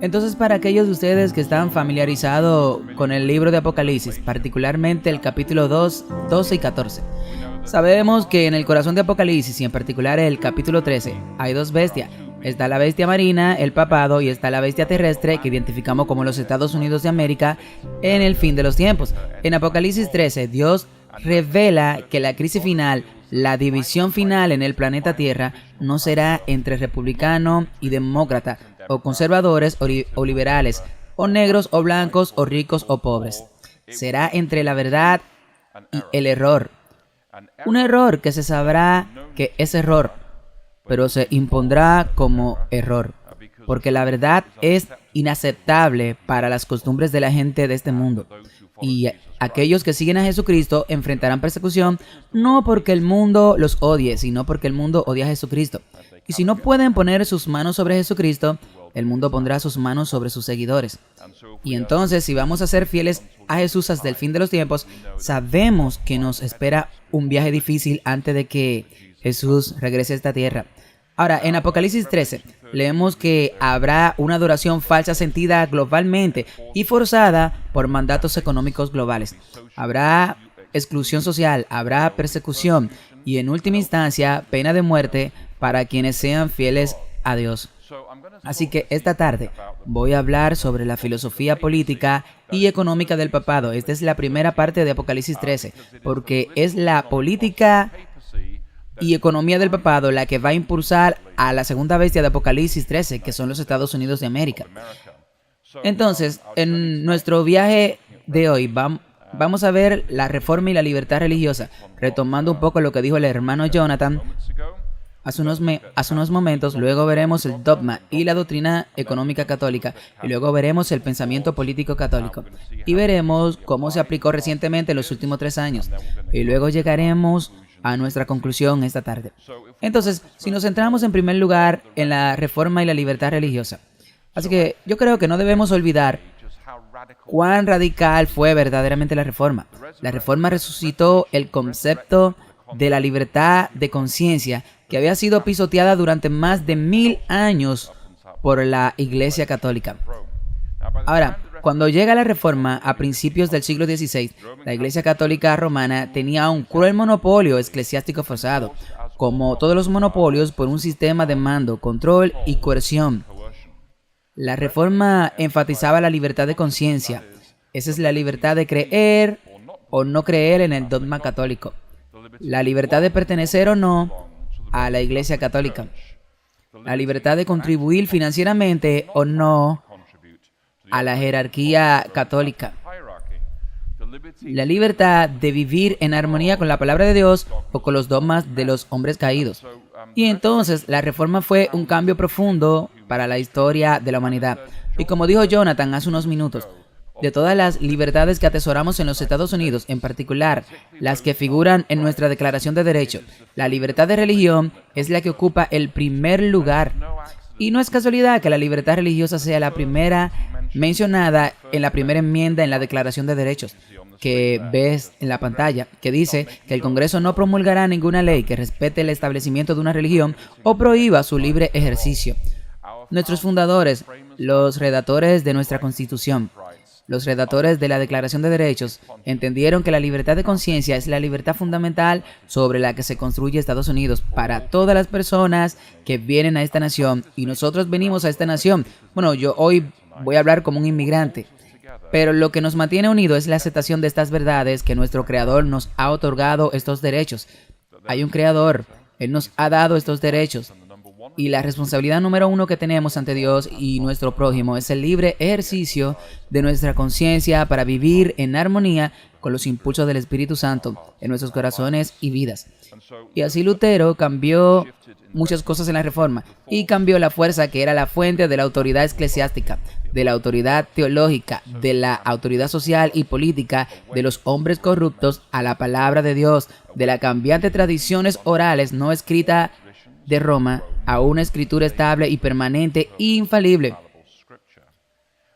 Entonces, para aquellos de ustedes que están familiarizados con el libro de Apocalipsis, particularmente el capítulo 2, 12 y 14, sabemos que en el corazón de Apocalipsis y en particular el capítulo 13 hay dos bestias. Está la bestia marina, el papado, y está la bestia terrestre que identificamos como los Estados Unidos de América en el fin de los tiempos. En Apocalipsis 13, Dios revela que la crisis final, la división final en el planeta Tierra, no será entre republicano y demócrata, o conservadores o liberales, o negros o blancos, o ricos o pobres. Será entre la verdad y el error. Un error que se sabrá que es error, pero se impondrá como error, porque la verdad es inaceptable para las costumbres de la gente de este mundo. Y aquellos que siguen a Jesucristo enfrentarán persecución no porque el mundo los odie, sino porque el mundo odia a Jesucristo. Y si no pueden poner sus manos sobre Jesucristo, el mundo pondrá sus manos sobre sus seguidores. Y entonces, si vamos a ser fieles a Jesús hasta el fin de los tiempos, sabemos que nos espera un viaje difícil antes de que Jesús regrese a esta tierra. Ahora, en Apocalipsis 13, leemos que habrá una adoración falsa sentida globalmente y forzada por mandatos económicos globales. Habrá exclusión social, habrá persecución y, en última instancia, pena de muerte para quienes sean fieles a Dios. Así que esta tarde voy a hablar sobre la filosofía política y económica del papado. Esta es la primera parte de Apocalipsis 13, porque es la política y economía del papado la que va a impulsar a la segunda bestia de Apocalipsis 13, que son los Estados Unidos de América. Entonces, en nuestro viaje de hoy vamos a ver la reforma y la libertad religiosa, retomando un poco lo que dijo el hermano Jonathan hace unos momentos. Luego veremos el dogma y la doctrina económica católica, y luego veremos el pensamiento político católico, y veremos cómo se aplicó recientemente en los últimos 3 años, y luego llegaremos a nuestra conclusión esta tarde. Entonces, si nos centramos en primer lugar en la reforma y la libertad religiosa, así que yo creo que no debemos olvidar cuán radical fue verdaderamente la reforma. La reforma resucitó el concepto de la libertad de conciencia que había sido pisoteada durante más de 1000 años por la Iglesia Católica. Ahora, cuando llega la Reforma a principios del siglo XVI, la Iglesia Católica Romana tenía un cruel monopolio eclesiástico forzado, como todos los monopolios, por un sistema de mando, control y coerción. La Reforma enfatizaba la libertad de conciencia. Esa es la libertad de creer o no creer en el dogma católico. La libertad de pertenecer o no a la Iglesia Católica. La libertad de contribuir financieramente o no a la jerarquía católica. La libertad de vivir en armonía con la palabra de Dios o con los dogmas de los hombres caídos. Y entonces la reforma fue un cambio profundo para la historia de la humanidad. Y como dijo Jonathan hace unos minutos, de todas las libertades que atesoramos en los Estados Unidos, en particular las que figuran en nuestra Declaración de Derechos, la libertad de religión es la que ocupa el primer lugar. Y no es casualidad que la libertad religiosa sea la primera mencionada en la primera enmienda en la Declaración de Derechos que ves en la pantalla, que dice que el Congreso no promulgará ninguna ley que respete el establecimiento de una religión o prohíba su libre ejercicio. Nuestros fundadores, los redactores de nuestra Constitución, los redactores de la Declaración de Derechos, entendieron que la libertad de conciencia es la libertad fundamental sobre la que se construye Estados Unidos para todas las personas que vienen a esta nación, y nosotros venimos a esta nación. Bueno, yo hoy voy a hablar como un inmigrante, pero lo que nos mantiene unidos es la aceptación de estas verdades, que nuestro Creador nos ha otorgado estos derechos. Hay un Creador, Él nos ha dado estos derechos. Y la responsabilidad número 1 que tenemos ante Dios y nuestro prójimo es el libre ejercicio de nuestra conciencia para vivir en armonía con los impulsos del Espíritu Santo en nuestros corazones y vidas. Y así Lutero cambió muchas cosas en la Reforma, y cambió la fuerza que era la fuente de la autoridad eclesiástica, de la autoridad teológica, de la autoridad social y política de los hombres corruptos, a la palabra de Dios, de la cambiante tradiciones orales no escrita de Roma, a una escritura estable y permanente e infalible.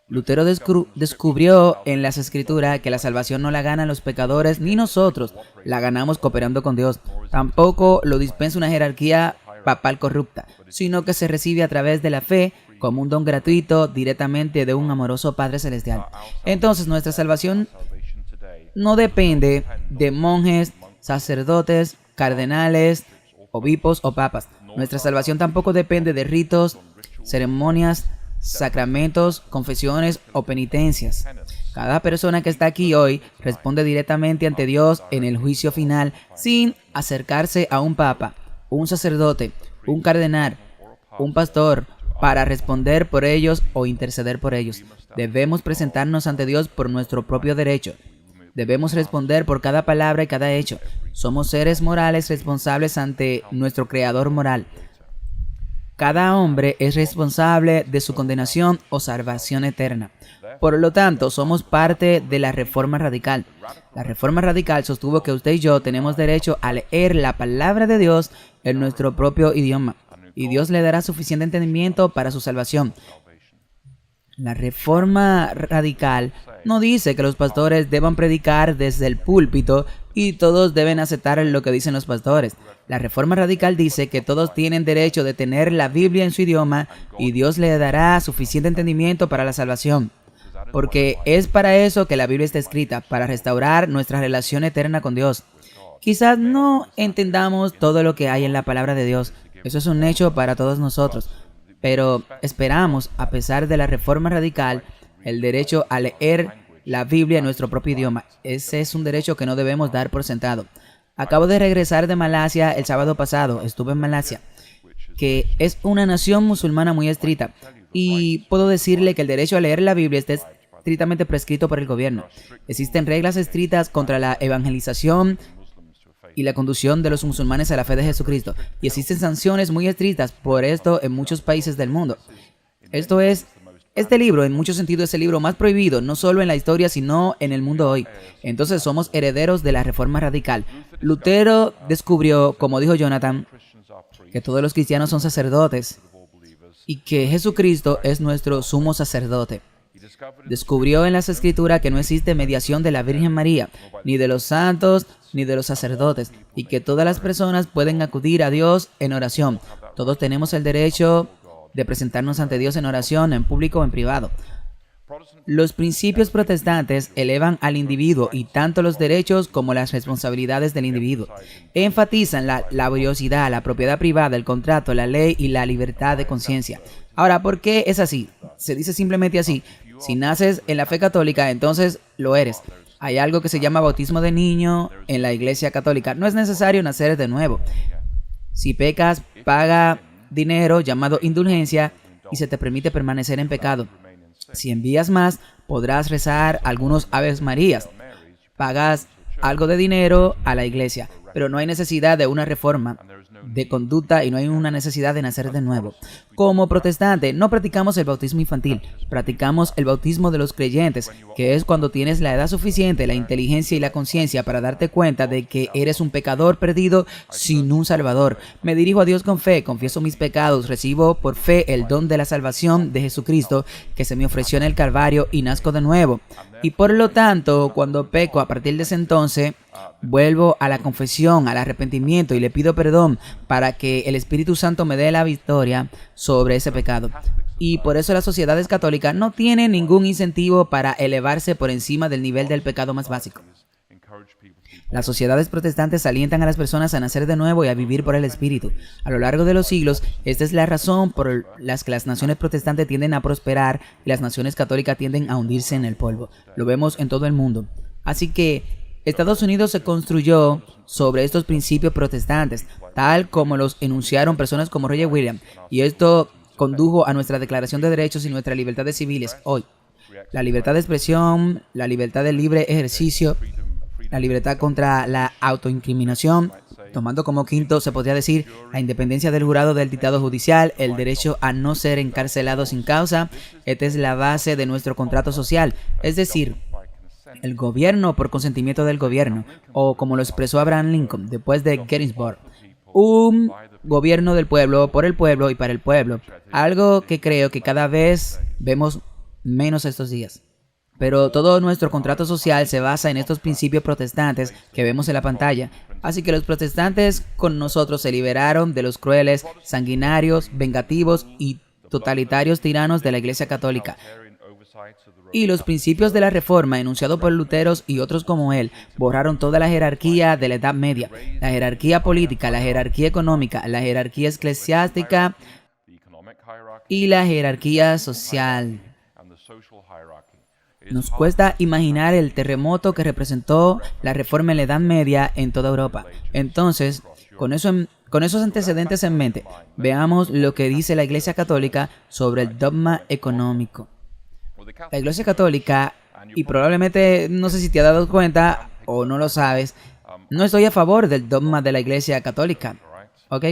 Lutero descubrió en las escrituras que la salvación no la ganan los pecadores ni nosotros, la ganamos cooperando con Dios. Tampoco lo dispensa una jerarquía papal corrupta, sino que se recibe a través de la fe como un don gratuito directamente de un amoroso Padre Celestial. Entonces nuestra salvación no depende de monjes, sacerdotes, cardenales, obispos o papas. Nuestra salvación tampoco depende de ritos, ceremonias, sacramentos, confesiones o penitencias. Cada persona que está aquí hoy responde directamente ante Dios en el juicio final sin acercarse a un papa, un sacerdote, un cardenal, un pastor, para responder por ellos o interceder por ellos. Debemos presentarnos ante Dios por nuestro propio derecho. Debemos responder por cada palabra y cada hecho. Somos seres morales responsables ante nuestro Creador moral. Cada hombre es responsable de su condenación o salvación eterna. Por lo tanto, somos parte de la Reforma Radical. La Reforma Radical sostuvo que usted y yo tenemos derecho a leer la palabra de Dios en nuestro propio idioma, y Dios le dará suficiente entendimiento para su salvación. La Reforma Radical no dice que los pastores deban predicar desde el púlpito y todos deben aceptar lo que dicen los pastores. La Reforma Radical dice que todos tienen derecho de tener la Biblia en su idioma y Dios le dará suficiente entendimiento para la salvación. Porque es para eso que la Biblia está escrita, para restaurar nuestra relación eterna con Dios. Quizás no entendamos todo lo que hay en la palabra de Dios. Eso es un hecho para todos nosotros. Pero esperamos, a pesar de la Reforma Radical, el derecho a leer la Biblia en nuestro propio idioma. Ese es un derecho que no debemos dar por sentado. Acabo de regresar de Malasia el sábado pasado. Estuve en Malasia, que es una nación musulmana muy estricta. Y puedo decirle que el derecho a leer la Biblia está estrictamente prescrito por el gobierno. Existen reglas estrictas contra la evangelización y la conducción de los musulmanes a la fe de Jesucristo. Y existen sanciones muy estrictas por esto en muchos países del mundo. Este libro, en muchos sentidos, es el libro más prohibido, no solo en la historia, sino en el mundo hoy. Entonces somos herederos de la Reforma Radical. Lutero descubrió, como dijo Jonathan, que todos los cristianos son sacerdotes y que Jesucristo es nuestro sumo sacerdote. Descubrió en las Escrituras que no existe mediación de la Virgen María, ni de los santos, ni de los sacerdotes, y que todas las personas pueden acudir a Dios en oración. Todos tenemos el derecho de presentarnos ante Dios en oración, en público o en privado. Los principios protestantes elevan al individuo y tanto los derechos como las responsabilidades del individuo. Enfatizan la laboriosidad, la propiedad privada, el contrato, la ley y la libertad de conciencia. Ahora, ¿por qué es así? Se dice simplemente así. Si naces en la fe católica, entonces lo eres. Hay algo que se llama bautismo de niño en la Iglesia Católica. No es necesario nacer de nuevo. Si pecas, paga dinero llamado indulgencia y se te permite permanecer en pecado. Si envías más, podrás rezar algunos Aves Marías. Pagas algo de dinero a la iglesia, pero no hay necesidad de una reforma de conducta y no hay una necesidad de nacer de nuevo. Como protestante, no practicamos el bautismo infantil, practicamos el bautismo de los creyentes, que es cuando tienes la edad suficiente, la inteligencia y la conciencia para darte cuenta de que eres un pecador perdido sin un salvador. Me dirijo a Dios con fe, confieso mis pecados, recibo por fe el don de la salvación de Jesucristo que se me ofreció en el Calvario y nazco de nuevo. Y por lo tanto, cuando peco a partir de ese entonces, vuelvo a la confesión, al arrepentimiento y le pido perdón para que el Espíritu Santo me dé la victoria sobre ese pecado. Y por eso las sociedades católicas no tienen ningún incentivo para elevarse por encima del nivel del pecado más básico. Las sociedades protestantes alientan a las personas a nacer de nuevo y a vivir por el Espíritu. A lo largo de los siglos, esta es la razón por la que las naciones protestantes tienden a prosperar y las naciones católicas tienden a hundirse en el polvo. Lo vemos en todo el mundo. Así que Estados Unidos se construyó sobre estos principios protestantes, tal como los enunciaron personas como Roger Williams, y esto condujo a nuestra Declaración de Derechos y nuestras libertades civiles hoy. La libertad de expresión, la libertad del libre ejercicio, la libertad contra la autoincriminación, tomando como quinto, se podría decir, la independencia del jurado del dictado judicial, el derecho a no ser encarcelado sin causa. Esta es la base de nuestro contrato social, es decir, el gobierno por consentimiento del gobierno, o como lo expresó Abraham Lincoln después de Gettysburg, un gobierno del pueblo, por el pueblo y para el pueblo, algo que creo que cada vez vemos menos estos días. Pero todo nuestro contrato social se basa en estos principios protestantes que vemos en la pantalla. Así que los protestantes con nosotros se liberaron de los crueles, sanguinarios, vengativos y totalitarios tiranos de la Iglesia Católica. Y los principios de la Reforma, enunciados por Lutero y otros como él, borraron toda la jerarquía de la Edad Media, la jerarquía política, la jerarquía económica, la jerarquía eclesiástica y la jerarquía social. Nos cuesta imaginar el terremoto que representó la Reforma en la Edad Media en toda Europa. Entonces, con esos antecedentes en mente, veamos lo que dice la Iglesia Católica sobre el dogma económico. La Iglesia Católica, y probablemente no sé si te has dado cuenta o no lo sabes, no estoy a favor del dogma de la Iglesia Católica. ¿Ok?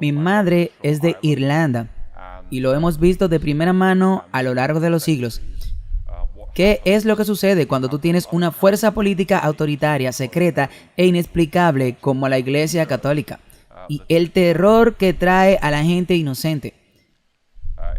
Mi madre es de Irlanda y lo hemos visto de primera mano a lo largo de los siglos. ¿Qué es lo que sucede cuando tú tienes una fuerza política autoritaria, secreta e inexplicable como la Iglesia Católica? Y el terror que trae a la gente inocente.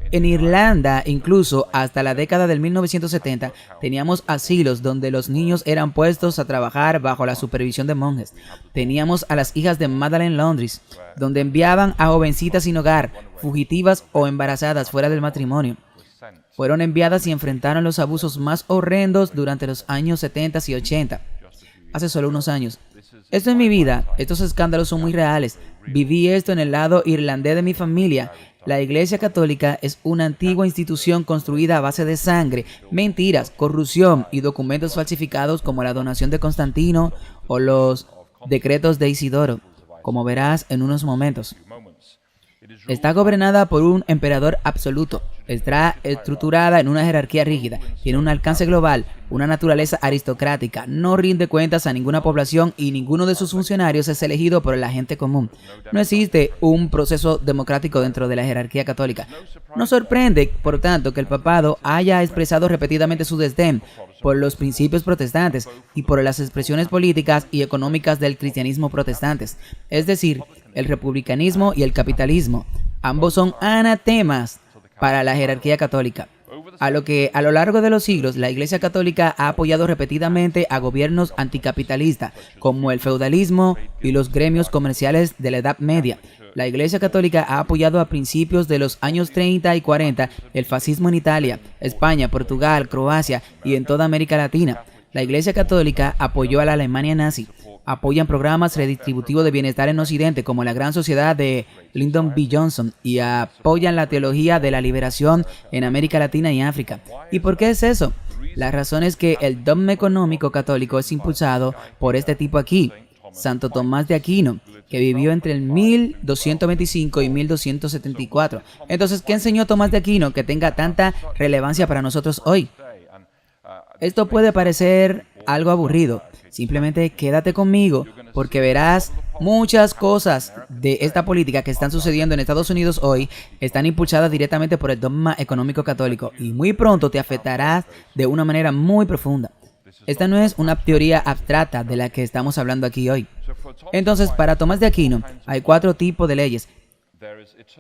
En Irlanda, incluso hasta la década del 1970, teníamos asilos donde los niños eran puestos a trabajar bajo la supervisión de monjes. Teníamos a las hijas de Magdalene Laundries, donde enviaban a jovencitas sin hogar, fugitivas o embarazadas fuera del matrimonio. Fueron enviadas y enfrentaron los abusos más horrendos durante los años 70 y 80, hace solo unos años. Esto en mi vida, estos escándalos son muy reales. Viví esto en el lado irlandés de mi familia. La Iglesia Católica es una antigua institución construida a base de sangre, mentiras, corrupción y documentos falsificados como la donación de Constantino o los decretos de Isidoro, como verás en unos momentos. Está gobernada por un emperador absoluto. Está estructurada en una jerarquía rígida. Tiene un alcance global, una naturaleza aristocrática. No rinde cuentas a ninguna población y ninguno de sus funcionarios es elegido por la gente común. No existe un proceso democrático dentro de la jerarquía católica. No sorprende, por tanto, que el papado haya expresado repetidamente su desdén por los principios protestantes y por las expresiones políticas y económicas del cristianismo protestantes, es decir, el republicanismo y el capitalismo. Ambos son anatemas para la jerarquía católica. A lo largo de los siglos, la Iglesia Católica ha apoyado repetidamente a gobiernos anticapitalistas, como el feudalismo y los gremios comerciales de la Edad Media. La Iglesia Católica ha apoyado a principios de los años 30 y 40 el fascismo en Italia, España, Portugal, Croacia y en toda América Latina. La Iglesia Católica apoyó a la Alemania nazi. Apoyan programas redistributivos de bienestar en Occidente, como la Gran Sociedad de Lyndon B. Johnson, y apoyan la teología de la liberación en América Latina y África. ¿Y por qué es eso? La razón es que el dogma económico católico es impulsado por este tipo aquí, Santo Tomás de Aquino, que vivió entre el 1225 y 1274. Entonces, ¿qué enseñó Tomás de Aquino que tenga tanta relevancia para nosotros hoy? Esto puede parecer algo aburrido. Simplemente quédate conmigo porque verás muchas cosas de esta política que están sucediendo en Estados Unidos hoy están impulsadas directamente por el dogma económico católico y muy pronto te afectará de una manera muy profunda. Esta no es una teoría abstracta de la que estamos hablando aquí hoy. Entonces, para Tomás de Aquino hay 4 tipos de leyes.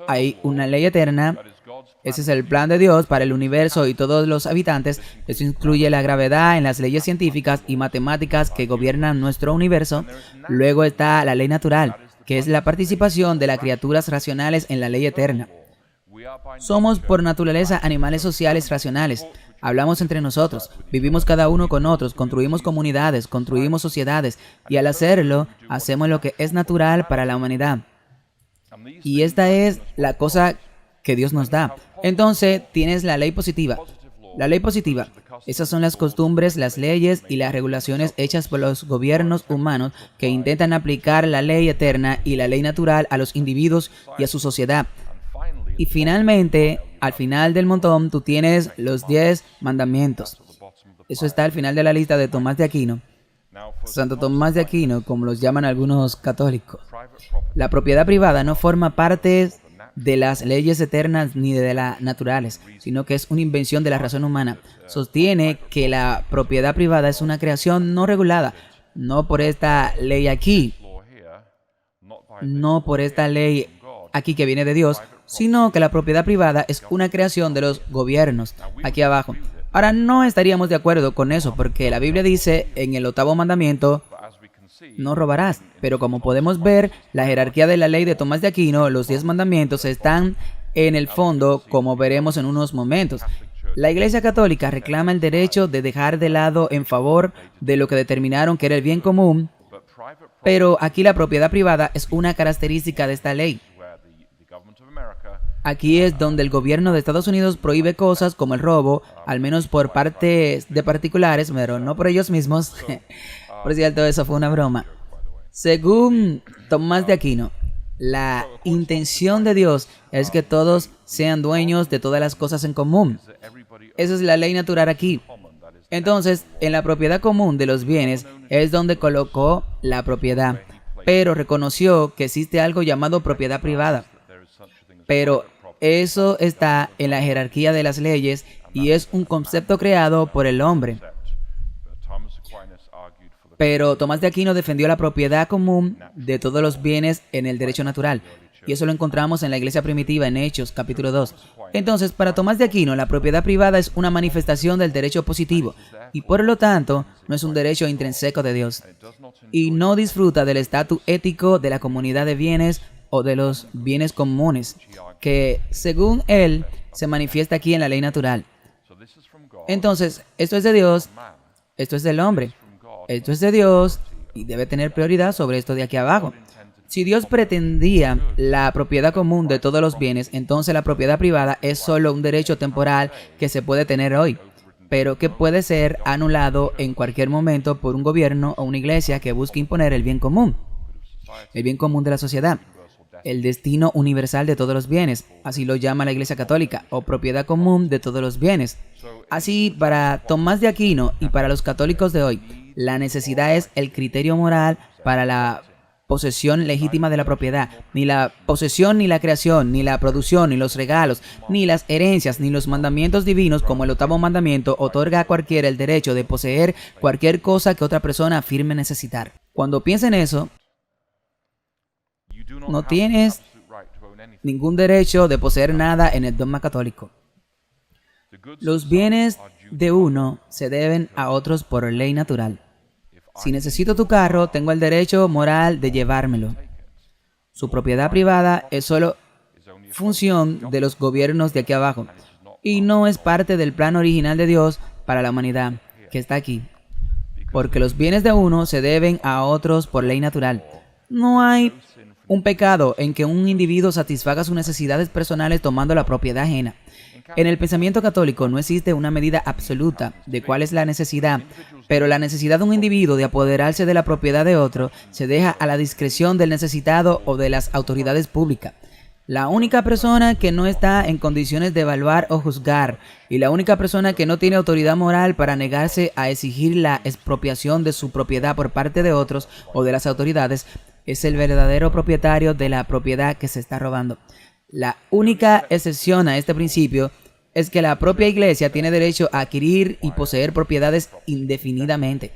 Hay una ley eterna. Ese es el plan de Dios para el universo y todos los habitantes. Esto incluye la gravedad en las leyes científicas y matemáticas que gobiernan nuestro universo. Luego está la ley natural, que es la participación de las criaturas racionales en la ley eterna. Somos por naturaleza animales sociales racionales. Hablamos entre nosotros, vivimos cada uno con otros, construimos comunidades, construimos sociedades y al hacerlo, hacemos lo que es natural para la humanidad. Y esta es la cosa que Dios nos da. Entonces tienes la ley positiva. La ley positiva, esas son las costumbres, las leyes y las regulaciones hechas por los gobiernos humanos que intentan aplicar la ley eterna y la ley natural a los individuos y a su sociedad. Y finalmente, al final del montón, tú tienes los 10 mandamientos. Eso está al final de la lista de Tomás de Aquino. Santo Tomás de Aquino, como los llaman algunos católicos. La propiedad privada no forma parte de las leyes eternas ni de las naturales, sino que es una invención de la razón humana. Sostiene que la propiedad privada es una creación no regulada, no por esta ley aquí, no por esta ley aquí que viene de Dios, sino que la propiedad privada es una creación de los gobiernos, aquí abajo. Ahora, no estaríamos de acuerdo con eso, porque la Biblia dice en el 8º mandamiento, no robarás. Pero como podemos ver, la jerarquía de la ley de Tomás de Aquino, los 10 mandamientos están en el fondo, como veremos en unos momentos. La Iglesia Católica reclama el derecho de dejar de lado en favor de lo que determinaron que era el bien común, pero aquí la propiedad privada es una característica de esta ley. Aquí es donde el gobierno de Estados Unidos prohíbe cosas como el robo, al menos por parte de particulares, pero no por ellos mismos. Por cierto, eso fue una broma. Según Tomás de Aquino, la intención de Dios es que todos sean dueños de todas las cosas en común. Esa es la ley natural aquí. Entonces, en la propiedad común de los bienes es donde colocó la propiedad, pero reconoció que existe algo llamado propiedad privada. Pero eso está en la jerarquía de las leyes y es un concepto creado por el hombre. Pero Tomás de Aquino defendió la propiedad común de todos los bienes en el derecho natural. Y eso lo encontramos en la iglesia primitiva en Hechos, capítulo 2. Entonces, para Tomás de Aquino, la propiedad privada es una manifestación del derecho positivo y por lo tanto no es un derecho intrínseco de Dios. Y no disfruta del estatus ético de la comunidad de bienes o de los bienes comunes, que según él se manifiesta aquí en la ley natural. Entonces, esto es de Dios, esto es del hombre, esto es de Dios y debe tener prioridad sobre esto de aquí abajo. Si Dios pretendía la propiedad común de todos los bienes, entonces la propiedad privada es solo un derecho temporal que se puede tener hoy, pero que puede ser anulado en cualquier momento por un gobierno o una iglesia que busque imponer el bien común de la sociedad, el destino universal de todos los bienes, así lo llama la Iglesia Católica, o propiedad común de todos los bienes. Así, para Tomás de Aquino y para los católicos de hoy, la necesidad es el criterio moral para la posesión legítima de la propiedad. Ni la posesión, ni la creación, ni la producción, ni los regalos, ni las herencias, ni los mandamientos divinos, como el 8º mandamiento, otorga a cualquiera el derecho de poseer cualquier cosa que otra persona afirme necesitar. Cuando piensa en eso, no tienes ningún derecho de poseer nada en el dogma católico. Los bienes de uno se deben a otros por ley natural. Si necesito tu carro, tengo el derecho moral de llevármelo. Su propiedad privada es solo función de los gobiernos de aquí abajo y no es parte del plan original de Dios para la humanidad que está aquí. Porque los bienes de uno se deben a otros por ley natural. No hay un pecado en que un individuo satisfaga sus necesidades personales tomando la propiedad ajena. En el pensamiento católico no existe una medida absoluta de cuál es la necesidad, pero la necesidad de un individuo de apoderarse de la propiedad de otro se deja a la discreción del necesitado o de las autoridades públicas. La única persona que no está en condiciones de evaluar o juzgar y la única persona que no tiene autoridad moral para negarse a exigir la expropiación de su propiedad por parte de otros o de las autoridades es el verdadero propietario de la propiedad que se está robando. La única excepción a este principio es que la propia Iglesia tiene derecho a adquirir y poseer propiedades indefinidamente.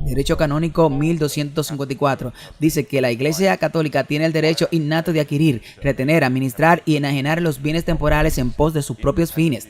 Derecho canónico 1254 dice que la Iglesia Católica tiene el derecho innato de adquirir, retener, administrar y enajenar los bienes temporales en pos de sus propios fines.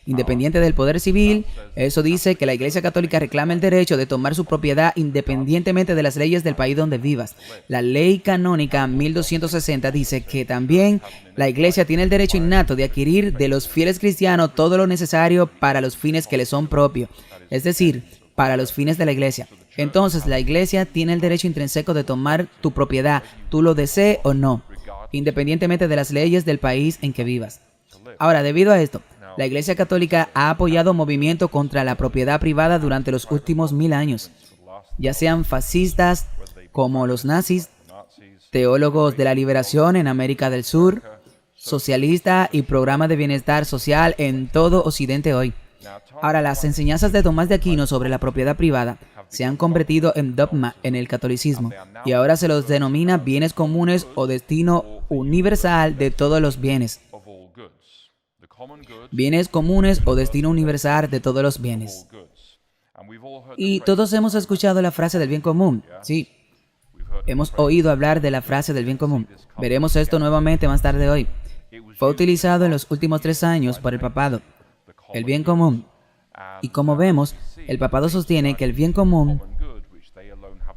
Independiente del poder civil, eso dice que la Iglesia Católica reclama el derecho de tomar su propiedad independientemente de las leyes del país donde vivas. La ley canónica 1260 dice que también la Iglesia tiene el derecho innato de adquirir de los fieles cristianos todo lo necesario para los fines que le son propios, es decir, para los fines de la Iglesia. Entonces, la Iglesia tiene el derecho intrínseco de tomar tu propiedad, tú lo desees o no, independientemente de las leyes del país en que vivas. Ahora, debido a esto, la Iglesia Católica ha apoyado movimientos contra la propiedad privada durante los últimos 1000 años, ya sean fascistas como los nazis, teólogos de la liberación en América del Sur, socialistas y programas de bienestar social en todo Occidente hoy. Ahora, las enseñanzas de Tomás de Aquino sobre la propiedad privada se han convertido en dogma en el catolicismo y ahora se los denomina bienes comunes o destino universal de todos los bienes. Bienes comunes o destino universal de todos los bienes. Y todos hemos escuchado la frase del bien común. Sí, hemos oído hablar de la frase del bien común. Veremos esto nuevamente más tarde hoy. Fue utilizado en los últimos 3 años por el papado. El bien común. Y como vemos, el papado sostiene que el bien común,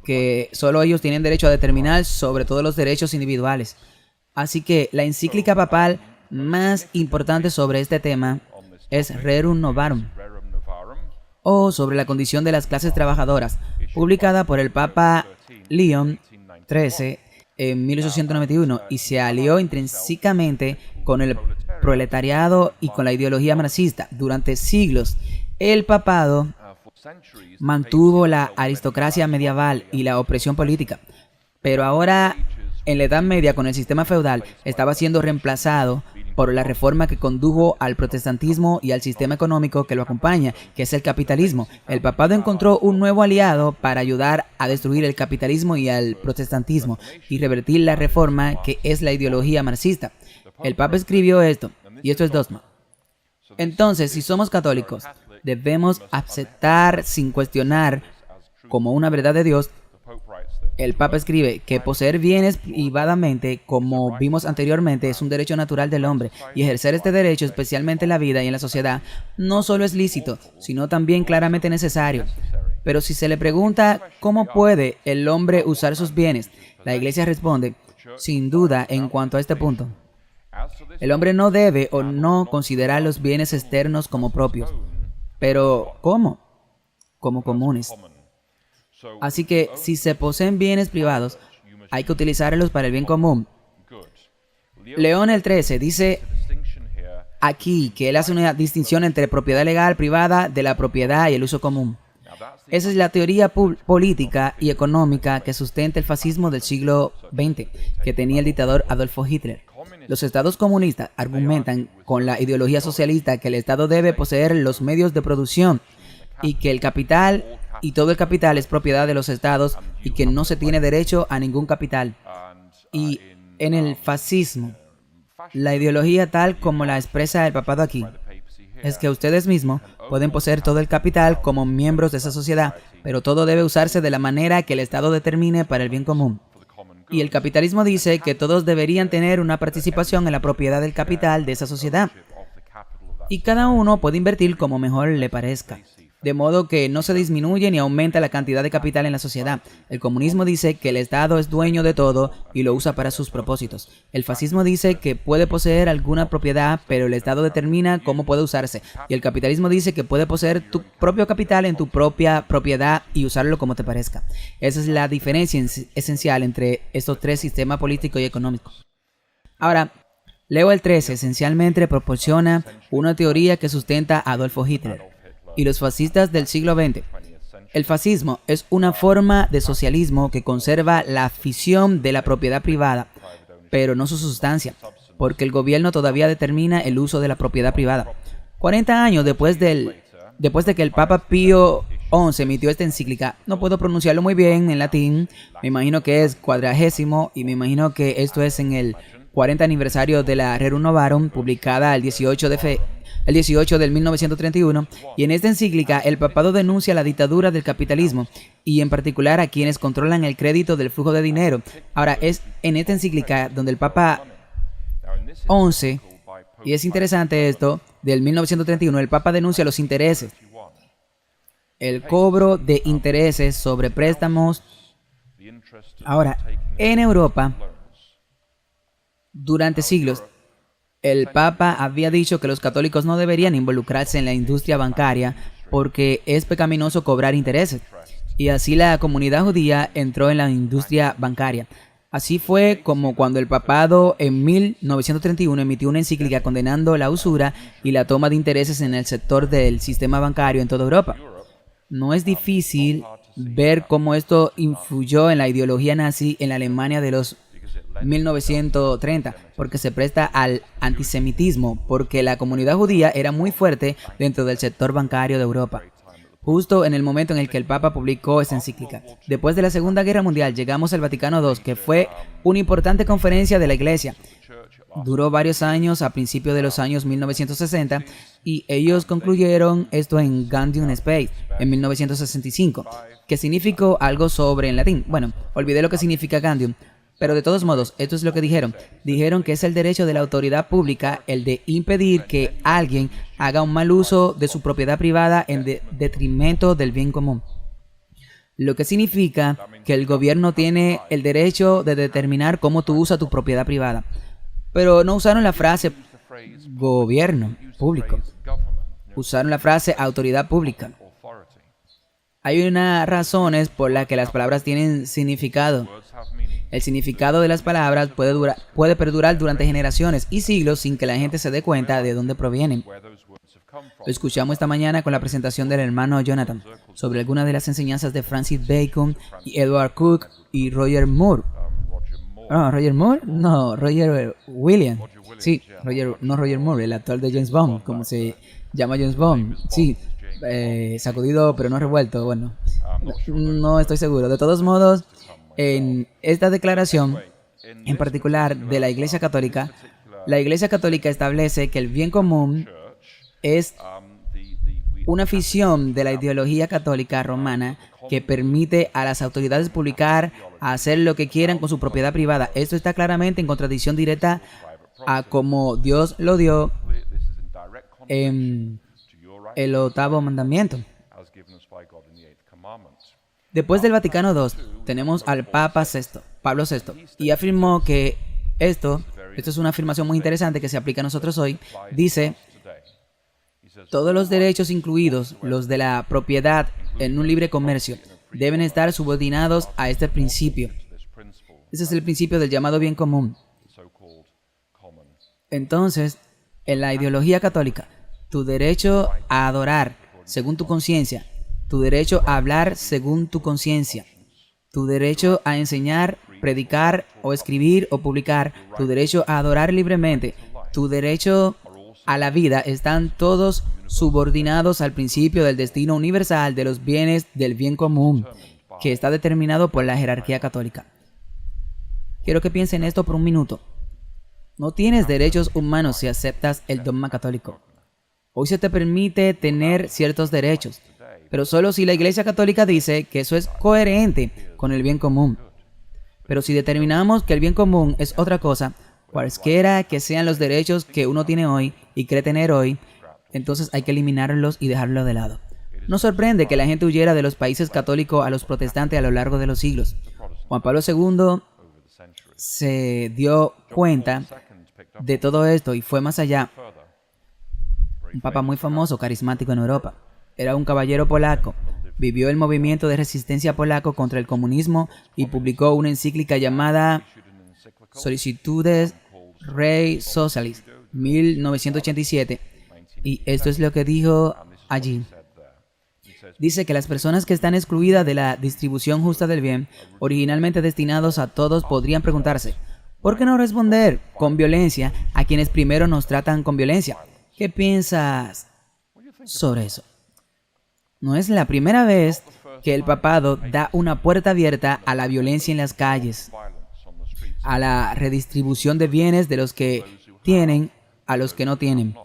que solo ellos tienen derecho a determinar sobre todos los derechos individuales. Así que la encíclica papal más importante sobre este tema es Rerum Novarum, o sobre la condición de las clases trabajadoras, publicada por el Papa León XIII en 1891, y se alió intrínsecamente con el proletariado y con la ideología marxista. Durante siglos, el papado mantuvo la aristocracia medieval y la opresión política, pero ahora, en la Edad Media, con el sistema feudal, estaba siendo reemplazado por la reforma que condujo al protestantismo y al sistema económico que lo acompaña, que es el capitalismo. El papado encontró un nuevo aliado para ayudar a destruir el capitalismo y al protestantismo y revertir la reforma que es la ideología marxista. El Papa escribió esto, y esto es dogma. Entonces, si somos católicos, debemos aceptar sin cuestionar como una verdad de Dios. El Papa escribe que poseer bienes privadamente, como vimos anteriormente, es un derecho natural del hombre, y ejercer este derecho, especialmente en la vida y en la sociedad, no solo es lícito, sino también claramente necesario. Pero si se le pregunta cómo puede el hombre usar sus bienes, la Iglesia responde, sin duda, en cuanto a este punto. El hombre no debe o no considerar los bienes externos como propios. Pero, ¿cómo? Como comunes. Así que, si se poseen bienes privados, hay que utilizarlos para el bien común. León XIII dice aquí que él hace una distinción entre propiedad legal privada de la propiedad y el uso común. Esa es la teoría política y económica que sustenta el fascismo del siglo XX, que tenía el dictador Adolfo Hitler. Los estados comunistas argumentan con la ideología socialista que el Estado debe poseer los medios de producción y que el capital y todo el capital es propiedad de los estados y que no se tiene derecho a ningún capital. Y en el fascismo, la ideología tal como la expresa el papado aquí, es que ustedes mismos pueden poseer todo el capital como miembros de esa sociedad, pero todo debe usarse de la manera que el Estado determine para el bien común. Y el capitalismo dice que todos deberían tener una participación en la propiedad del capital de esa sociedad. Y cada uno puede invertir como mejor le parezca, de modo que no se disminuye ni aumenta la cantidad de capital en la sociedad. El comunismo dice que el Estado es dueño de todo y lo usa para sus propósitos. El fascismo dice que puede poseer alguna propiedad, pero el Estado determina cómo puede usarse. Y el capitalismo dice que puede poseer tu propio capital en tu propia propiedad y usarlo como te parezca. Esa es la diferencia esencial entre estos tres sistemas políticos y económicos. Ahora, Leo XIII esencialmente proporciona una teoría que sustenta a Adolfo Hitler y los fascistas del siglo XX. El fascismo es una forma de socialismo que conserva la afición de la propiedad privada, pero no su sustancia, porque el gobierno todavía determina el uso de la propiedad privada. 40 años después de que el Papa Pío XI emitió esta encíclica, no puedo pronunciarlo muy bien en latín, me imagino que es 40º, y me imagino que esto es en el 40 aniversario de la Rerum Novarum, publicada el 18 del 1931, y en esta encíclica el papado denuncia la dictadura del capitalismo y en particular a quienes controlan el crédito del flujo de dinero. Ahora, es en esta encíclica donde el Papa XI, y es interesante esto, del 1931, el Papa denuncia los intereses, el cobro de intereses sobre préstamos. Ahora, en Europa, durante siglos, el Papa había dicho que los católicos no deberían involucrarse en la industria bancaria porque es pecaminoso cobrar intereses. Y así la comunidad judía entró en la industria bancaria. Así fue como cuando el papado en 1931 emitió una encíclica condenando la usura y la toma de intereses en el sector del sistema bancario en toda Europa. No es difícil ver cómo esto influyó en la ideología nazi en la Alemania de los 1930, porque se presta al antisemitismo, porque la comunidad judía era muy fuerte dentro del sector bancario de Europa. Justo en el momento en el que el Papa publicó esta encíclica. Después de la Segunda Guerra Mundial llegamos al Vaticano II, que fue una importante conferencia de la Iglesia. Duró varios años a principios de los años 1960 y ellos concluyeron esto en Gaudium et Spes en 1965, que significó algo sobre en latín. Bueno, olvidé lo que significa Gaudium. Pero de todos modos, esto es lo que dijeron. Dijeron que es el derecho de la autoridad pública el de impedir que alguien haga un mal uso de su propiedad privada en detrimento del bien común. Lo que significa que el gobierno tiene el derecho de determinar cómo tú usas tu propiedad privada. Pero no usaron la frase gobierno público. Usaron la frase autoridad pública. Hay unas razones por las que las palabras tienen significado. El significado de las palabras puede perdurar durante generaciones y siglos sin que la gente se dé cuenta de dónde provienen. Lo escuchamos esta mañana con la presentación del hermano Jonathan sobre algunas de las enseñanzas de Francis Bacon y Edward Cook y Roger Moore. ¿Roger Moore? No, Roger Williams. Sí, no Roger Moore, el actor de James Bond, como se llama James Bond. Sí, sacudido pero no revuelto. Bueno, no estoy seguro. De todos modos, en esta declaración, en particular de la Iglesia Católica establece que el bien común es una ficción de la ideología católica romana que permite a las autoridades publicar hacer lo que quieran con su propiedad privada. Esto está claramente en contradicción directa a como Dios lo dio en el 8º mandamiento. Después del Vaticano II, tenemos al Papa Pablo VI, y afirmó que esto es una afirmación muy interesante que se aplica a nosotros hoy. Dice: todos los derechos, incluidos los de la propiedad en un libre comercio, deben estar subordinados a este principio. Ese es el principio del llamado bien común. Entonces, en la ideología católica, tu derecho a adorar según tu conciencia, tu derecho a hablar según tu conciencia, tu derecho a enseñar, predicar o escribir o publicar, tu derecho a adorar libremente, tu derecho a la vida, están todos subordinados al principio del destino universal de los bienes del bien común, que está determinado por la jerarquía católica. Quiero que piensen esto por un minuto. No tienes derechos humanos si aceptas el dogma católico. Hoy se te permite tener ciertos derechos, pero solo si la Iglesia Católica dice que eso es coherente con el bien común. Pero si determinamos que el bien común es otra cosa, cualesquiera que sean los derechos que uno tiene hoy y cree tener hoy, entonces hay que eliminarlos y dejarlos de lado. No sorprende que la gente huyera de los países católicos a los protestantes a lo largo de los siglos. Juan Pablo II se dio cuenta de todo esto y fue más allá. Un papa muy famoso, carismático en Europa. Era un caballero polaco. Vivió el movimiento de resistencia polaco contra el comunismo y publicó una encíclica llamada Solicitudes Rei Socialis, 1987. Y esto es lo que dijo allí. Dice que las personas que están excluidas de la distribución justa del bien, originalmente destinados a todos, podrían preguntarse: ¿por qué no responder con violencia a quienes primero nos tratan con violencia? ¿Qué piensas sobre eso? No es la primera vez que el papado da una puerta abierta a la violencia en las calles, a la redistribución de bienes de los que tienen a los que no tienen.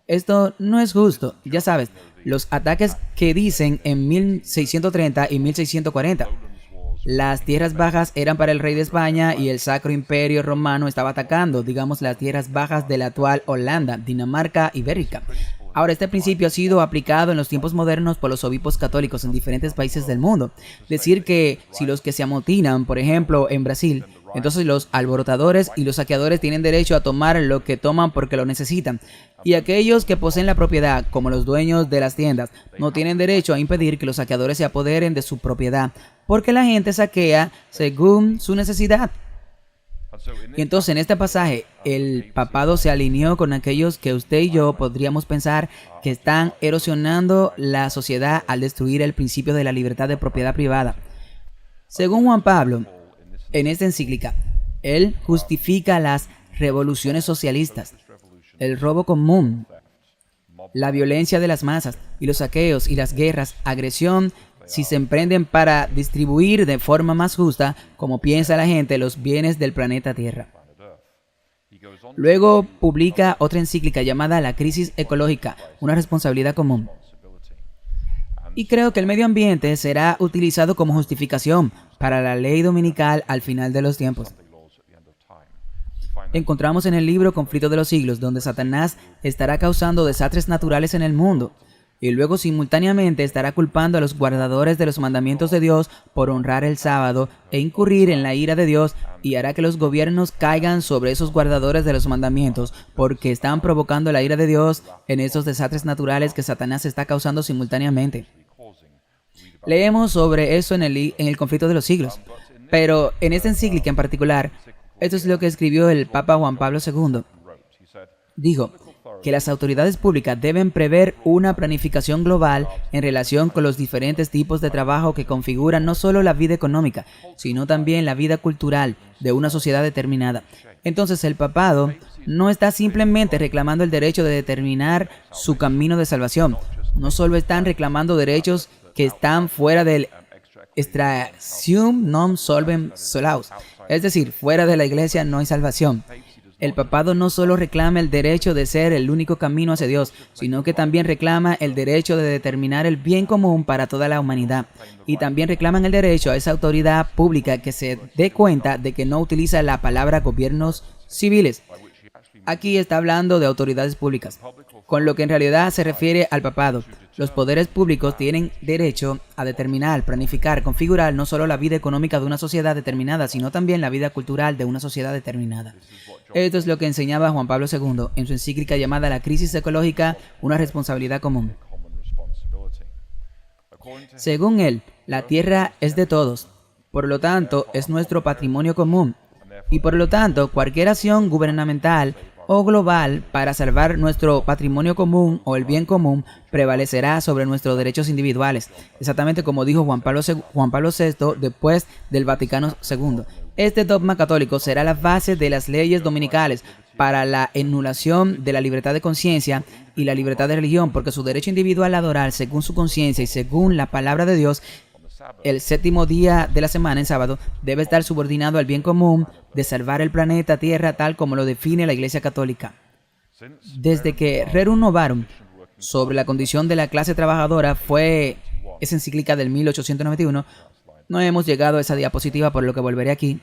Esto no es justo. Ya sabes, los ataques que dicen en 1630 y 1640. Las tierras bajas eran para el rey de España y el Sacro Imperio Romano estaba atacando, digamos, las tierras bajas de la actual Holanda, Dinamarca ibérica. Ahora, este principio ha sido aplicado en los tiempos modernos por los obispos católicos en diferentes países del mundo. Decir que si los que se amotinan, por ejemplo, en Brasil, entonces los alborotadores y los saqueadores tienen derecho a tomar lo que toman porque lo necesitan. Y aquellos que poseen la propiedad, como los dueños de las tiendas, no tienen derecho a impedir que los saqueadores se apoderen de su propiedad, porque la gente saquea según su necesidad. Y entonces en este pasaje el papado se alineó con aquellos que usted y yo podríamos pensar que están erosionando la sociedad al destruir el principio de la libertad de propiedad privada. Según Juan Pablo, en esta encíclica, él justifica las revoluciones socialistas, el robo común, la violencia de las masas y los saqueos y las guerras, agresión, si se emprenden para distribuir de forma más justa, como piensa la gente, los bienes del planeta Tierra. Luego publica otra encíclica llamada La crisis ecológica, una responsabilidad común. Y creo que el medio ambiente será utilizado como justificación para la ley dominical al final de los tiempos. Encontramos en el libro Conflicto de los Siglos, donde Satanás estará causando desastres naturales en el mundo. y luego simultáneamente estará culpando a los guardadores de los mandamientos de Dios por honrar el sábado e incurrir en la ira de Dios, y hará que los gobiernos caigan sobre esos guardadores de los mandamientos porque están provocando la ira de Dios en esos desastres naturales que Satanás está causando simultáneamente. Leemos sobre eso en el conflicto de los siglos, pero en esta encíclica en particular, esto es lo que escribió el Papa Juan Pablo II. Dijo que las autoridades públicas deben prever una planificación global en relación con los diferentes tipos de trabajo que configuran no solo la vida económica, sino también la vida cultural de una sociedad determinada. Entonces el papado no está simplemente reclamando el derecho de determinar su camino de salvación. No solo están reclamando derechos que están fuera del extrasium non solvem solaus, es decir, fuera de la iglesia no hay salvación. El papado no solo reclama el derecho de ser el único camino hacia Dios, sino que también reclama el derecho de determinar el bien común para toda la humanidad. Y también reclaman el derecho a esa autoridad pública que se dé cuenta de que no utiliza la palabra gobiernos civiles. Aquí está hablando de autoridades públicas, con lo que en realidad se refiere al papado. Los poderes públicos tienen derecho a determinar, planificar, configurar no solo la vida económica de una sociedad determinada, sino también la vida cultural de una sociedad determinada. Esto es lo que enseñaba Juan Pablo II en su encíclica llamada La crisis ecológica, una responsabilidad común. Según él, la tierra es de todos, por lo tanto es nuestro patrimonio común, y por lo tanto cualquier acción gubernamental o global para salvar nuestro patrimonio común o el bien común prevalecerá sobre nuestros derechos individuales, exactamente como dijo Juan Pablo VI después del Vaticano II. Este dogma católico será la base de las leyes dominicales para la anulación de la libertad de conciencia y la libertad de religión, porque su derecho individual a adorar según su conciencia y según la palabra de Dios el séptimo día de la semana, en sábado, debe estar subordinado al bien común de salvar el planeta Tierra tal como lo define la Iglesia Católica. Desde que Rerum Novarum sobre la condición de la clase trabajadora fue esa encíclica del 1891, no hemos llegado a esa diapositiva, por lo que volveré aquí.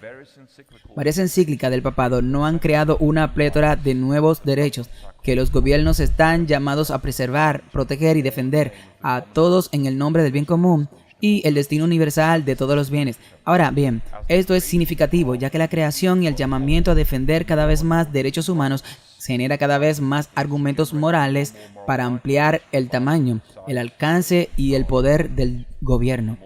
Varias encíclicas del papado no han creado una plétora de nuevos derechos que los gobiernos están llamados a preservar, proteger y defender a todos en el nombre del bien común y el destino universal de todos los bienes. Ahora bien, esto es significativo, ya que la creación y el llamamiento a defender cada vez más derechos humanos genera cada vez más argumentos morales para ampliar el tamaño, el alcance y el poder del gobierno.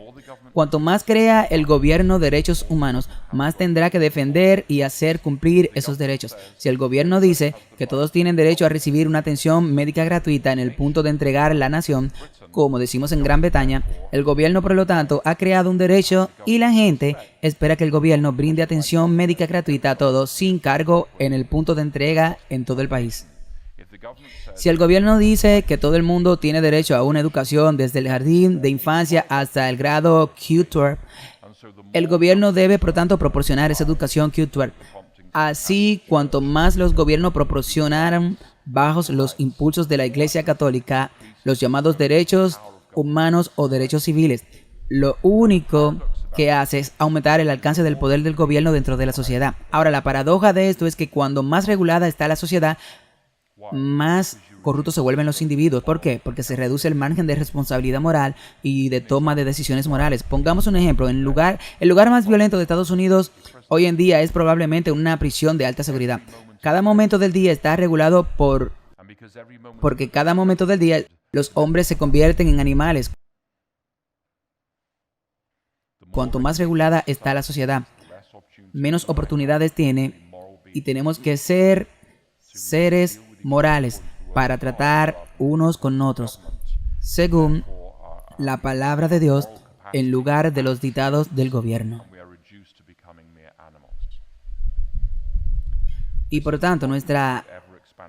Cuanto más crea el gobierno derechos humanos, más tendrá que defender y hacer cumplir esos derechos. Si el gobierno dice que todos tienen derecho a recibir una atención médica gratuita en el punto de entregar la nación, como decimos en Gran Bretaña, el gobierno, por lo tanto, ha creado un derecho y la gente espera que el gobierno brinde atención médica gratuita a todos sin cargo en el punto de entrega en todo el país. Si el gobierno dice que todo el mundo tiene derecho a una educación desde el jardín de infancia hasta el grado Q-12, el gobierno debe, por tanto, proporcionar esa educación Q-12. Así, cuanto más los gobiernos proporcionaran bajo los impulsos de la Iglesia Católica los llamados derechos humanos o derechos civiles, lo único que hace es aumentar el alcance del poder del gobierno dentro de la sociedad. Ahora, la paradoja de esto es que cuando más regulada está la sociedad, más corruptos se vuelven los individuos. ¿Por qué? Porque se reduce el margen de responsabilidad moral y de toma de decisiones morales. Pongamos un ejemplo. El lugar más violento de Estados Unidos hoy en día es probablemente una prisión de alta seguridad. Cada momento del día está regulado porque cada momento del día los hombres se convierten en animales. Cuanto más regulada está la sociedad, menos oportunidades tiene, y tenemos que ser seres morales para tratar unos con otros, según la palabra de Dios, en lugar de los dictados del gobierno. Y por tanto, nuestra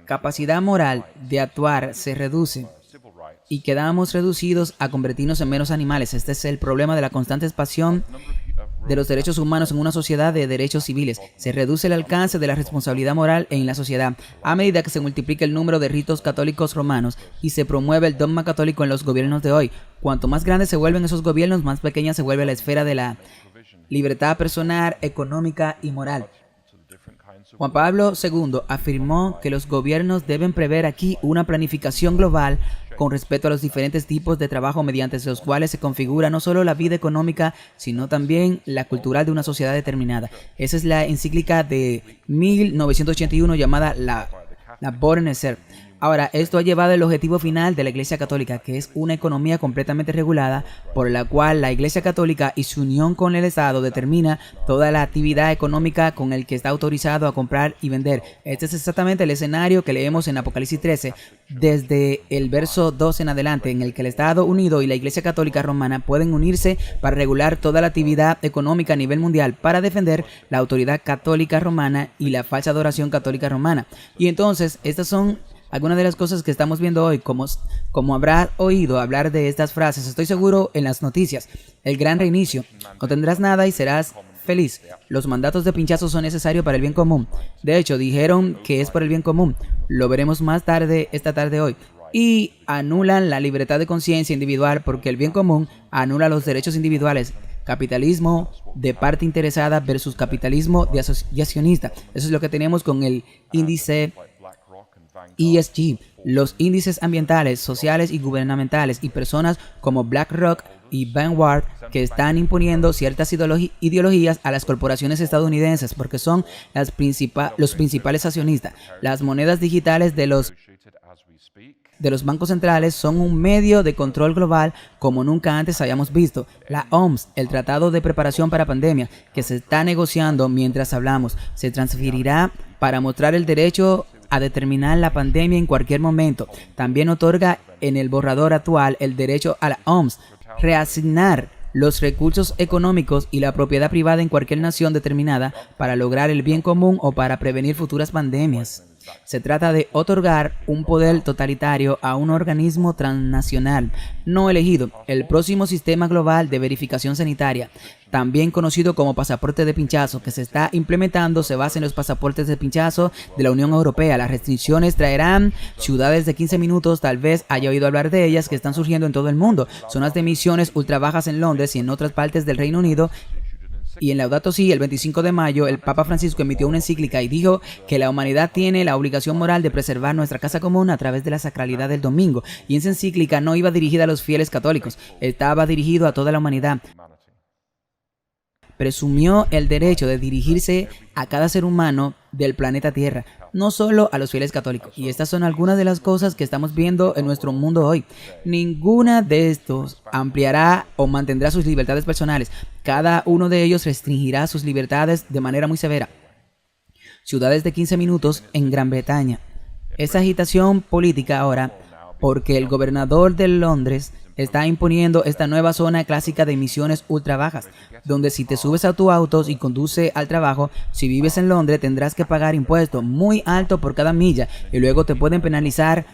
capacidad moral de actuar se reduce y quedamos reducidos a convertirnos en meros animales. Este es el problema de la constante expansión de los derechos humanos en una sociedad de derechos civiles. Se reduce el alcance de la responsabilidad moral en la sociedad a medida que se multiplica el número de ritos católicos romanos y se promueve el dogma católico en los gobiernos de hoy. Cuanto más grandes se vuelven esos gobiernos, más pequeña se vuelve la esfera de la libertad personal, económica y moral. Juan Pablo II afirmó que los gobiernos deben prever aquí una planificación global con respecto a los diferentes tipos de trabajo mediante los cuales se configura no solo la vida económica, sino también la cultural de una sociedad determinada. Esa es la encíclica de 1981 llamada la Bodmer Ser. Ahora, esto ha llevado el objetivo final de la Iglesia Católica, que es una economía completamente regulada, por la cual la Iglesia Católica y su unión con el Estado determina toda la actividad económica con el que está autorizado a comprar y vender. Este es exactamente el escenario que leemos en Apocalipsis 13, desde el verso 2 en adelante, en el que el Estado Unido y la Iglesia Católica Romana pueden unirse para regular toda la actividad económica a nivel mundial para defender la autoridad católica romana y la falsa adoración católica romana. Y entonces, estas son algunas de las cosas que estamos viendo hoy. Como habrás oído hablar de estas frases, estoy seguro, en las noticias. El gran reinicio. No tendrás nada y serás feliz. Los mandatos de pinchazo son necesarios para el bien común. De hecho, dijeron que es por el bien común. Lo veremos más tarde, esta tarde hoy. Y anulan la libertad de conciencia individual porque el bien común anula los derechos individuales. Capitalismo de parte interesada versus capitalismo de asociacionista. Eso es lo que tenemos con el índice ESG, los índices ambientales, sociales y gubernamentales, y personas como BlackRock y Vanguard que están imponiendo ciertas ideologías a las corporaciones estadounidenses porque son los principales accionistas. Las monedas digitales de los bancos centrales son un medio de control global como nunca antes hayamos visto. La OMS, el Tratado de Preparación para Pandemia, que se está negociando mientras hablamos, se transferirá para mostrar el derecho a determinar la pandemia en cualquier momento. También otorga en el borrador actual el derecho a la OMS reasignar los recursos económicos y la propiedad privada en cualquier nación determinada para lograr el bien común o para prevenir futuras pandemias. Se trata de otorgar un poder totalitario a un organismo transnacional no elegido, el próximo sistema global de verificación sanitaria, también conocido como pasaporte de pinchazo, que se está implementando, se basa en los pasaportes de pinchazo de la Unión Europea. Las restricciones traerán ciudades de 15 minutos, tal vez haya oído hablar de ellas, que están surgiendo en todo el mundo. Zonas de emisiones ultra bajas en Londres y en otras partes del Reino Unido. Y en Laudato Si, el 25 de mayo, el Papa Francisco emitió una encíclica y dijo que la humanidad tiene la obligación moral de preservar nuestra casa común a través de la sacralidad del domingo. Y esa encíclica no iba dirigida a los fieles católicos, estaba dirigido a toda la humanidad. Presumió el derecho de dirigirse a cada ser humano del planeta Tierra, no solo a los fieles católicos. Y estas son algunas de las cosas que estamos viendo en nuestro mundo hoy. Ninguna de estos ampliará o mantendrá sus libertades personales. Cada uno de ellos restringirá sus libertades de manera muy severa. Ciudades de 15 minutos en Gran Bretaña. Esa agitación política ahora, porque el gobernador de Londres está imponiendo esta nueva zona clásica de emisiones ultra bajas, donde si te subes a tu auto y conduce al trabajo, si vives en Londres tendrás que pagar impuesto muy alto por cada milla y luego te pueden penalizar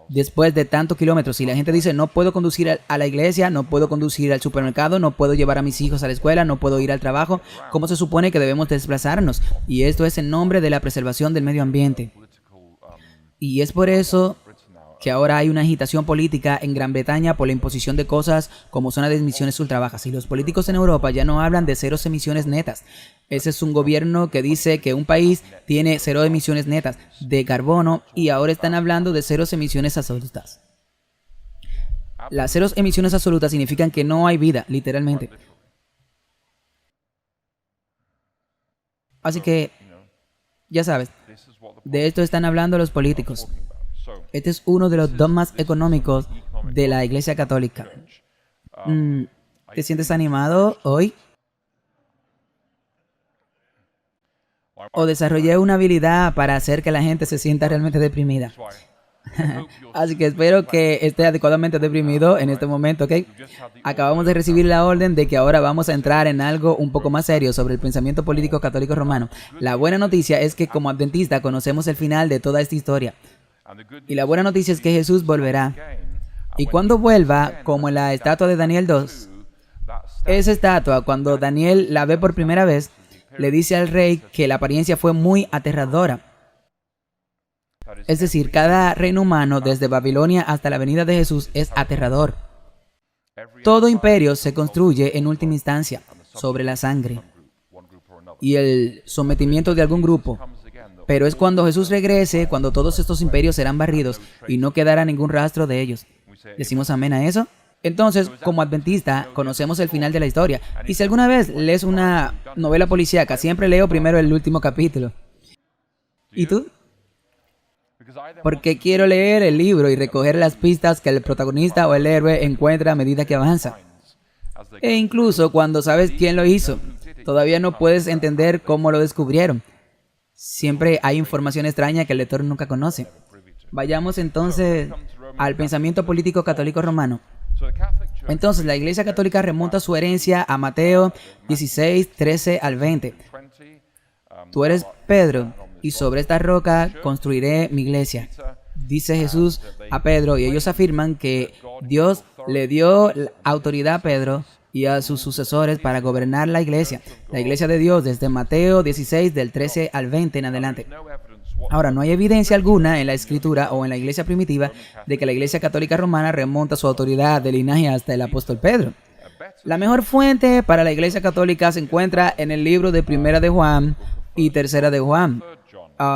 después de tantos kilómetros. Si la gente dice no puedo conducir a la iglesia, no puedo conducir al supermercado, no puedo llevar a mis hijos a la escuela, no puedo ir al trabajo, ¿cómo se supone que debemos desplazarnos? Y esto es en nombre de la preservación del medio ambiente. Y es por eso que ahora hay una agitación política en Gran Bretaña por la imposición de cosas como zona de emisiones ultra bajas. Y los políticos en Europa ya no hablan de cero emisiones netas. Ese es un gobierno que dice que un país tiene cero emisiones netas de carbono y ahora están hablando de cero emisiones absolutas. Las cero emisiones absolutas significan que no hay vida, literalmente. Así que, ya sabes, de esto están hablando los políticos. Este es uno de los dogmas económicos de la Iglesia Católica. ¿Te sientes animado hoy? ¿O desarrollé una habilidad para hacer que la gente se sienta realmente deprimida? Así que espero que esté adecuadamente deprimido en este momento, ¿ok? Acabamos de recibir la orden de que ahora vamos a entrar en algo un poco más serio sobre el pensamiento político católico romano. La buena noticia es que como adventista conocemos el final de toda esta historia. Y la buena noticia es que Jesús volverá. Y cuando vuelva, como en la estatua de Daniel 2, esa estatua, cuando Daniel la ve por primera vez, le dice al rey que la apariencia fue muy aterradora. Es decir, cada reino humano, desde Babilonia hasta la venida de Jesús, es aterrador. Todo imperio se construye en última instancia sobre la sangre y el sometimiento de algún grupo. Pero es cuando Jesús regrese, cuando todos estos imperios serán barridos y no quedará ningún rastro de ellos. ¿Decimos amén a eso? Entonces, como adventista, conocemos el final de la historia. Y si alguna vez lees una novela policíaca, siempre leo primero el último capítulo. ¿Y tú? Porque quiero leer el libro y recoger las pistas que el protagonista o el héroe encuentra a medida que avanza. E incluso cuando sabes quién lo hizo, todavía no puedes entender cómo lo descubrieron. Siempre hay información extraña que el lector nunca conoce. Vayamos entonces al pensamiento político católico romano. Entonces, la Iglesia Católica remonta su herencia a Mateo 16, 13 al 20. Tú eres Pedro, y sobre esta roca construiré mi iglesia, dice Jesús a Pedro, y ellos afirman que Dios le dio autoridad a Pedro y a sus sucesores para gobernar la iglesia de Dios, desde Mateo 16, del 13 al 20 en adelante. Ahora, no hay evidencia alguna en la Escritura o en la iglesia primitiva de que la Iglesia Católica Romana remonta su autoridad de linaje hasta el apóstol Pedro. La mejor fuente para la Iglesia Católica se encuentra en el libro de Primera de Juan y Tercera de Juan.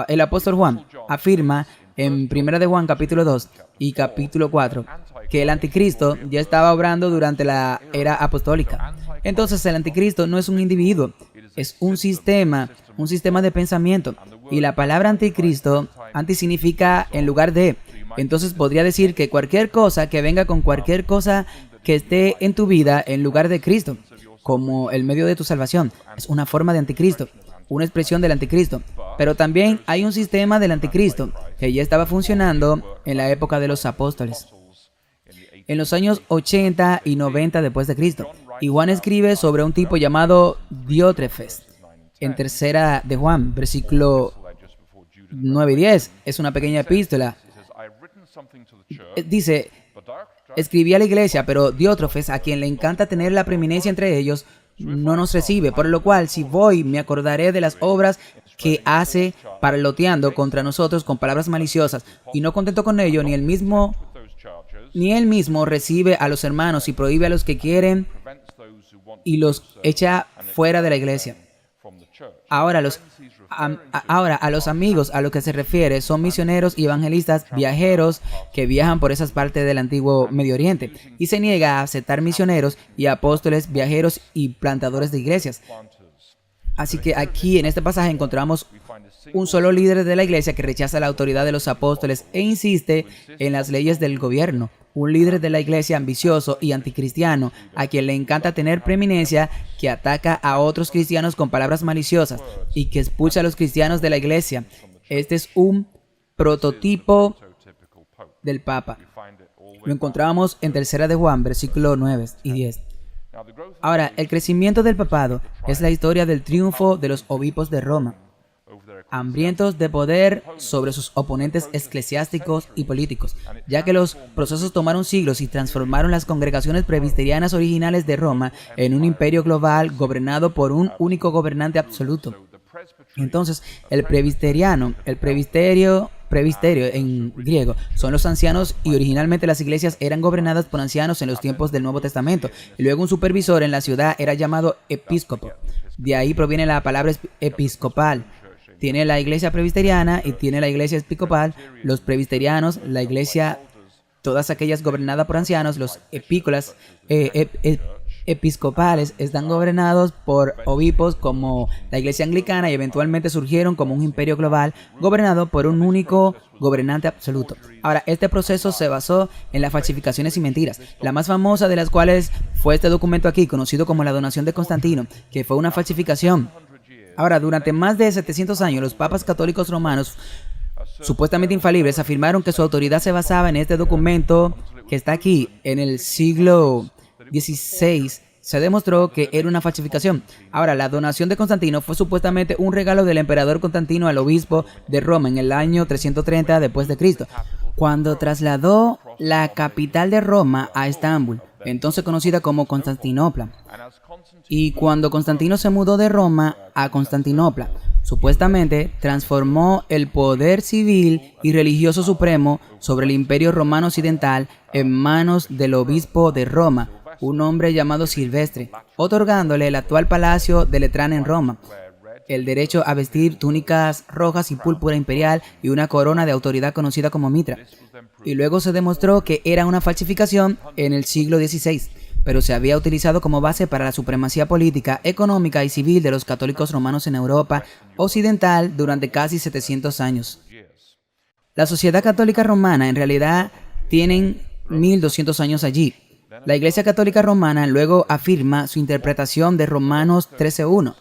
El apóstol Juan afirma en Primera de Juan capítulo 2 y capítulo 4 que el anticristo ya estaba obrando durante la era apostólica. Entonces el anticristo no es un individuo, es un sistema de pensamiento. Y la palabra anticristo, anti significa en lugar de. Entonces podría decir que cualquier cosa que venga con cualquier cosa que esté en tu vida en lugar de Cristo, como el medio de tu salvación, es una forma de anticristo, una expresión del anticristo. Pero también hay un sistema del anticristo que ya estaba funcionando en la época de los apóstoles, en los años 80 y 90 después de Cristo. Y Juan escribe sobre un tipo llamado Diótrefes en Tercera de Juan, versículo 9 y 10. Es una pequeña epístola. Dice, escribí a la iglesia, pero Diótrefes, a quien le encanta tener la preeminencia entre ellos, no nos recibe, por lo cual si voy me acordaré de las obras que hace parloteando contra nosotros con palabras maliciosas, y no contento con ello, ni él mismo recibe a los hermanos y prohíbe a los que quieren y los echa fuera de la iglesia. Ahora a los amigos a los que se refiere son misioneros y evangelistas viajeros que viajan por esas partes del antiguo Medio Oriente, y se niega a aceptar misioneros y apóstoles viajeros y plantadores de iglesias. Así que aquí en este pasaje encontramos un solo líder de la iglesia que rechaza la autoridad de los apóstoles e insiste en las leyes del gobierno. Un líder de la iglesia ambicioso y anticristiano, a quien le encanta tener preeminencia, que ataca a otros cristianos con palabras maliciosas y que expulsa a los cristianos de la iglesia. Este es un prototipo del Papa. Lo encontramos en Tercera de Juan, versículos 9 y 10. Ahora, el crecimiento del papado es la historia del triunfo de los obispos de Roma, hambrientos de poder sobre sus oponentes eclesiásticos y políticos, ya que los procesos tomaron siglos y transformaron las congregaciones presbiterianas originales de Roma en un imperio global gobernado por un único gobernante absoluto. Entonces, el presbiterio en griego, son los ancianos, y originalmente las iglesias eran gobernadas por ancianos en los tiempos del Nuevo Testamento, y luego un supervisor en la ciudad era llamado episcopo. De ahí proviene la palabra episcopal. Tiene la iglesia presbiteriana y tiene la iglesia episcopal. Los presbiterianos, la iglesia, todas aquellas gobernadas por ancianos, los episcopales están gobernados por obispos como la iglesia anglicana, y eventualmente surgieron como un imperio global gobernado por un único gobernante absoluto. Ahora, este proceso se basó en las falsificaciones y mentiras, la más famosa de las cuales fue este documento aquí, conocido como la donación de Constantino, que fue una falsificación. Ahora, durante más de 700 años, los papas católicos romanos, supuestamente infalibles, afirmaron que su autoridad se basaba en este documento que está aquí. En el siglo XVI se demostró que era una falsificación. Ahora, la donación de Constantino fue supuestamente un regalo del emperador Constantino al obispo de Roma en el año 330 después de Cristo, cuando trasladó la capital de Roma a Estambul, entonces conocida como Constantinopla. Y cuando Constantino se mudó de Roma a Constantinopla, supuestamente transformó el poder civil y religioso supremo sobre el Imperio Romano Occidental en manos del obispo de Roma, un hombre llamado Silvestre, otorgándole el actual palacio de Letrán en Roma. el derecho a vestir túnicas rojas y púrpura imperial y una corona de autoridad conocida como mitra. Y luego se demostró que era una falsificación en el siglo XVI, pero se había utilizado como base para la supremacía política, económica y civil de los católicos romanos en Europa occidental durante casi 700 años. La sociedad católica romana en realidad tienen 1200 años allí. La Iglesia Católica Romana luego afirma su interpretación de Romanos 13:1.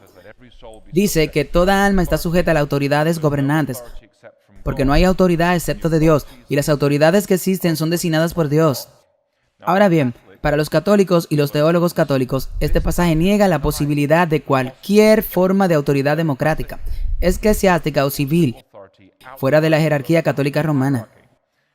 Dice que toda alma está sujeta a las autoridades gobernantes, porque no hay autoridad excepto de Dios, y las autoridades que existen son designadas por Dios. Ahora bien, para los católicos y los teólogos católicos, este pasaje niega la posibilidad de cualquier forma de autoridad democrática, eclesiástica o civil, fuera de la jerarquía católica romana.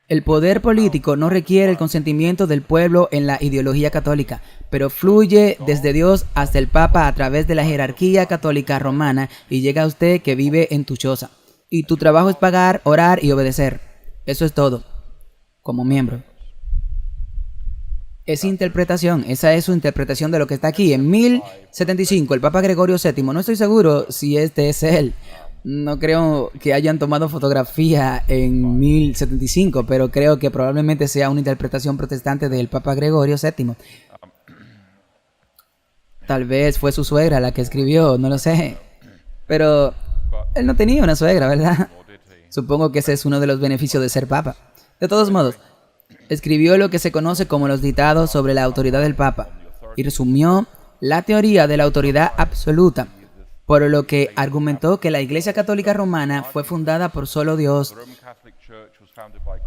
El poder político no requiere el consentimiento del pueblo en la ideología católica, pero fluye desde Dios hasta el Papa a través de la jerarquía católica romana y llega a usted que vive en tu choza. Y tu trabajo es pagar, orar y obedecer. Eso es todo, como miembro. Es interpretación, esa es su interpretación de lo que está aquí. En 1075, el Papa Gregorio VII, no estoy seguro si este es él. No creo que hayan tomado fotografía en 1075, pero creo que probablemente sea una interpretación protestante del Papa Gregorio VII. Tal vez fue su suegra la que escribió, no lo sé. Pero él no tenía una suegra, ¿verdad? Supongo que ese es uno de los beneficios de ser papa. De todos modos, escribió lo que se conoce como los dictados sobre la autoridad del Papa y resumió la teoría de la autoridad absoluta, por lo que argumentó que la Iglesia Católica Romana fue fundada por solo Dios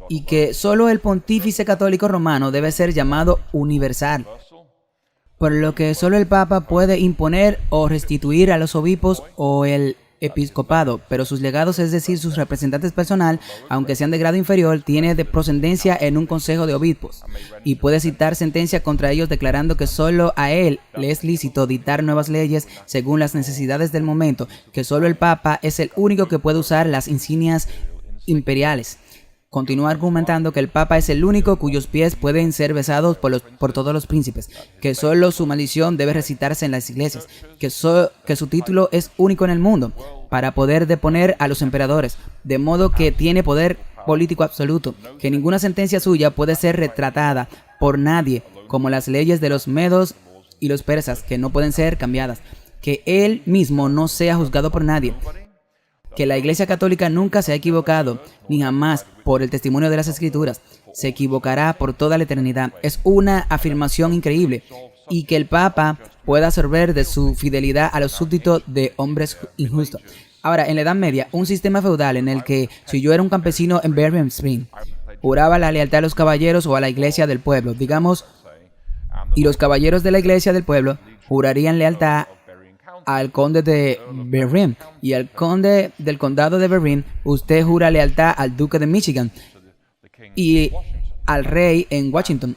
y que solo el pontífice católico romano debe ser llamado universal, por lo que solo el Papa puede imponer o restituir a los obispos o el episcopado, pero sus legados, es decir, sus representantes personal, aunque sean de grado inferior, tiene de procedencia en un consejo de obispos y puede citar sentencia contra ellos declarando que solo a él le es lícito dictar nuevas leyes según las necesidades del momento, que solo el Papa es el único que puede usar las insignias imperiales. Continúa argumentando que el Papa es el único cuyos pies pueden ser besados por todos los príncipes, que solo su maldición debe recitarse en las iglesias, que su título es único en el mundo, para poder deponer a los emperadores, de modo que tiene poder político absoluto, que ninguna sentencia suya puede ser retratada por nadie, como las leyes de los medos y los persas, que no pueden ser cambiadas, que él mismo no sea juzgado por nadie, que la Iglesia Católica nunca se ha equivocado, ni jamás, por el testimonio de las Escrituras, se equivocará por toda la eternidad. Es una afirmación increíble, y que el Papa pueda absorber de su fidelidad a los súbditos de hombres injustos. Ahora, en la Edad Media, un sistema feudal en el que, si yo era un campesino en Bering Spring, juraba la lealtad a los caballeros o a la iglesia del pueblo, digamos, y los caballeros de la iglesia del pueblo jurarían lealtad al conde de Bering, y al conde del condado de Bering usted jura lealtad al duque de Michigan y al rey en Washington.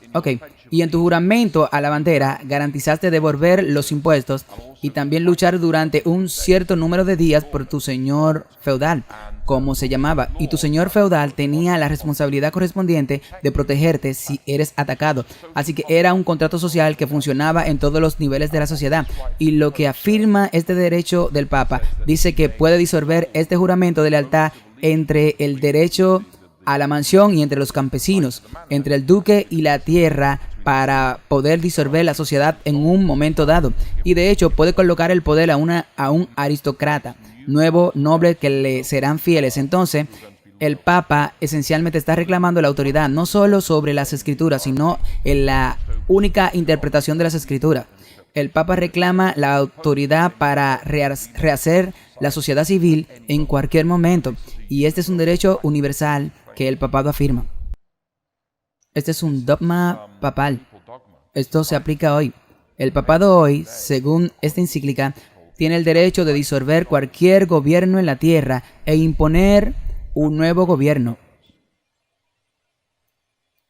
Y en tu juramento a la bandera garantizaste devolver los impuestos y también luchar durante un cierto número de días por tu señor feudal, como se llamaba, y tu señor feudal tenía la responsabilidad correspondiente de protegerte si eres atacado. Así que era un contrato social que funcionaba en todos los niveles de la sociedad, y lo que afirma este derecho del Papa dice que puede disolver este juramento de lealtad entre el derecho a la mansión y entre los campesinos, entre el duque y la tierra, para poder disolver la sociedad en un momento dado, y de hecho puede colocar el poder a un aristócrata nuevo, noble, que le serán fieles. Entonces, el Papa esencialmente está reclamando la autoridad no solo sobre las Escrituras, sino en la única interpretación de las Escrituras. El Papa reclama la autoridad para rehacer la sociedad civil en cualquier momento, y este es un derecho universal que el papado afirma. Este es un dogma papal. Esto se aplica hoy. El papado hoy, según esta encíclica, tiene el derecho de disolver cualquier gobierno en la tierra e imponer un nuevo gobierno.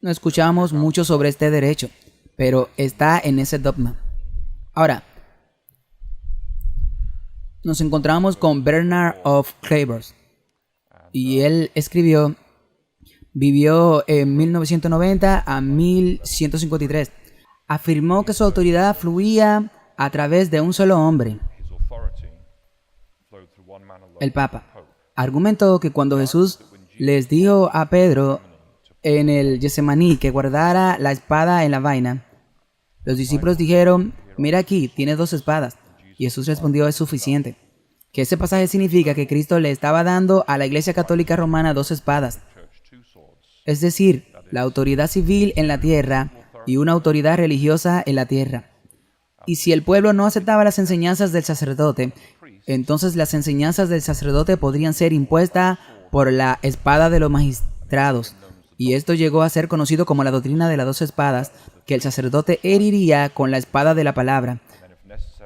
No escuchamos mucho sobre este derecho, pero está en ese dogma. Ahora, nos encontramos con Bernard of Clairvaux, y él vivió en 1990 a 1153. Afirmó que su autoridad fluía a través de un solo hombre. el Papa. Argumentó que cuando Jesús les dijo a Pedro en el Getsemaní que guardara la espada en la vaina, los discípulos dijeron: mira aquí, tienes 2 espadas. Y Jesús respondió: es suficiente. Que ese pasaje significa que Cristo le estaba dando a la Iglesia Católica Romana 2 espadas. Es decir, la autoridad civil en la tierra y una autoridad religiosa en la tierra. Y si el pueblo no aceptaba las enseñanzas del sacerdote, entonces las enseñanzas del sacerdote podrían ser impuestas por la espada de los magistrados. Y esto llegó a ser conocido como la doctrina de las 2 espadas, que el sacerdote heriría con la espada de la palabra.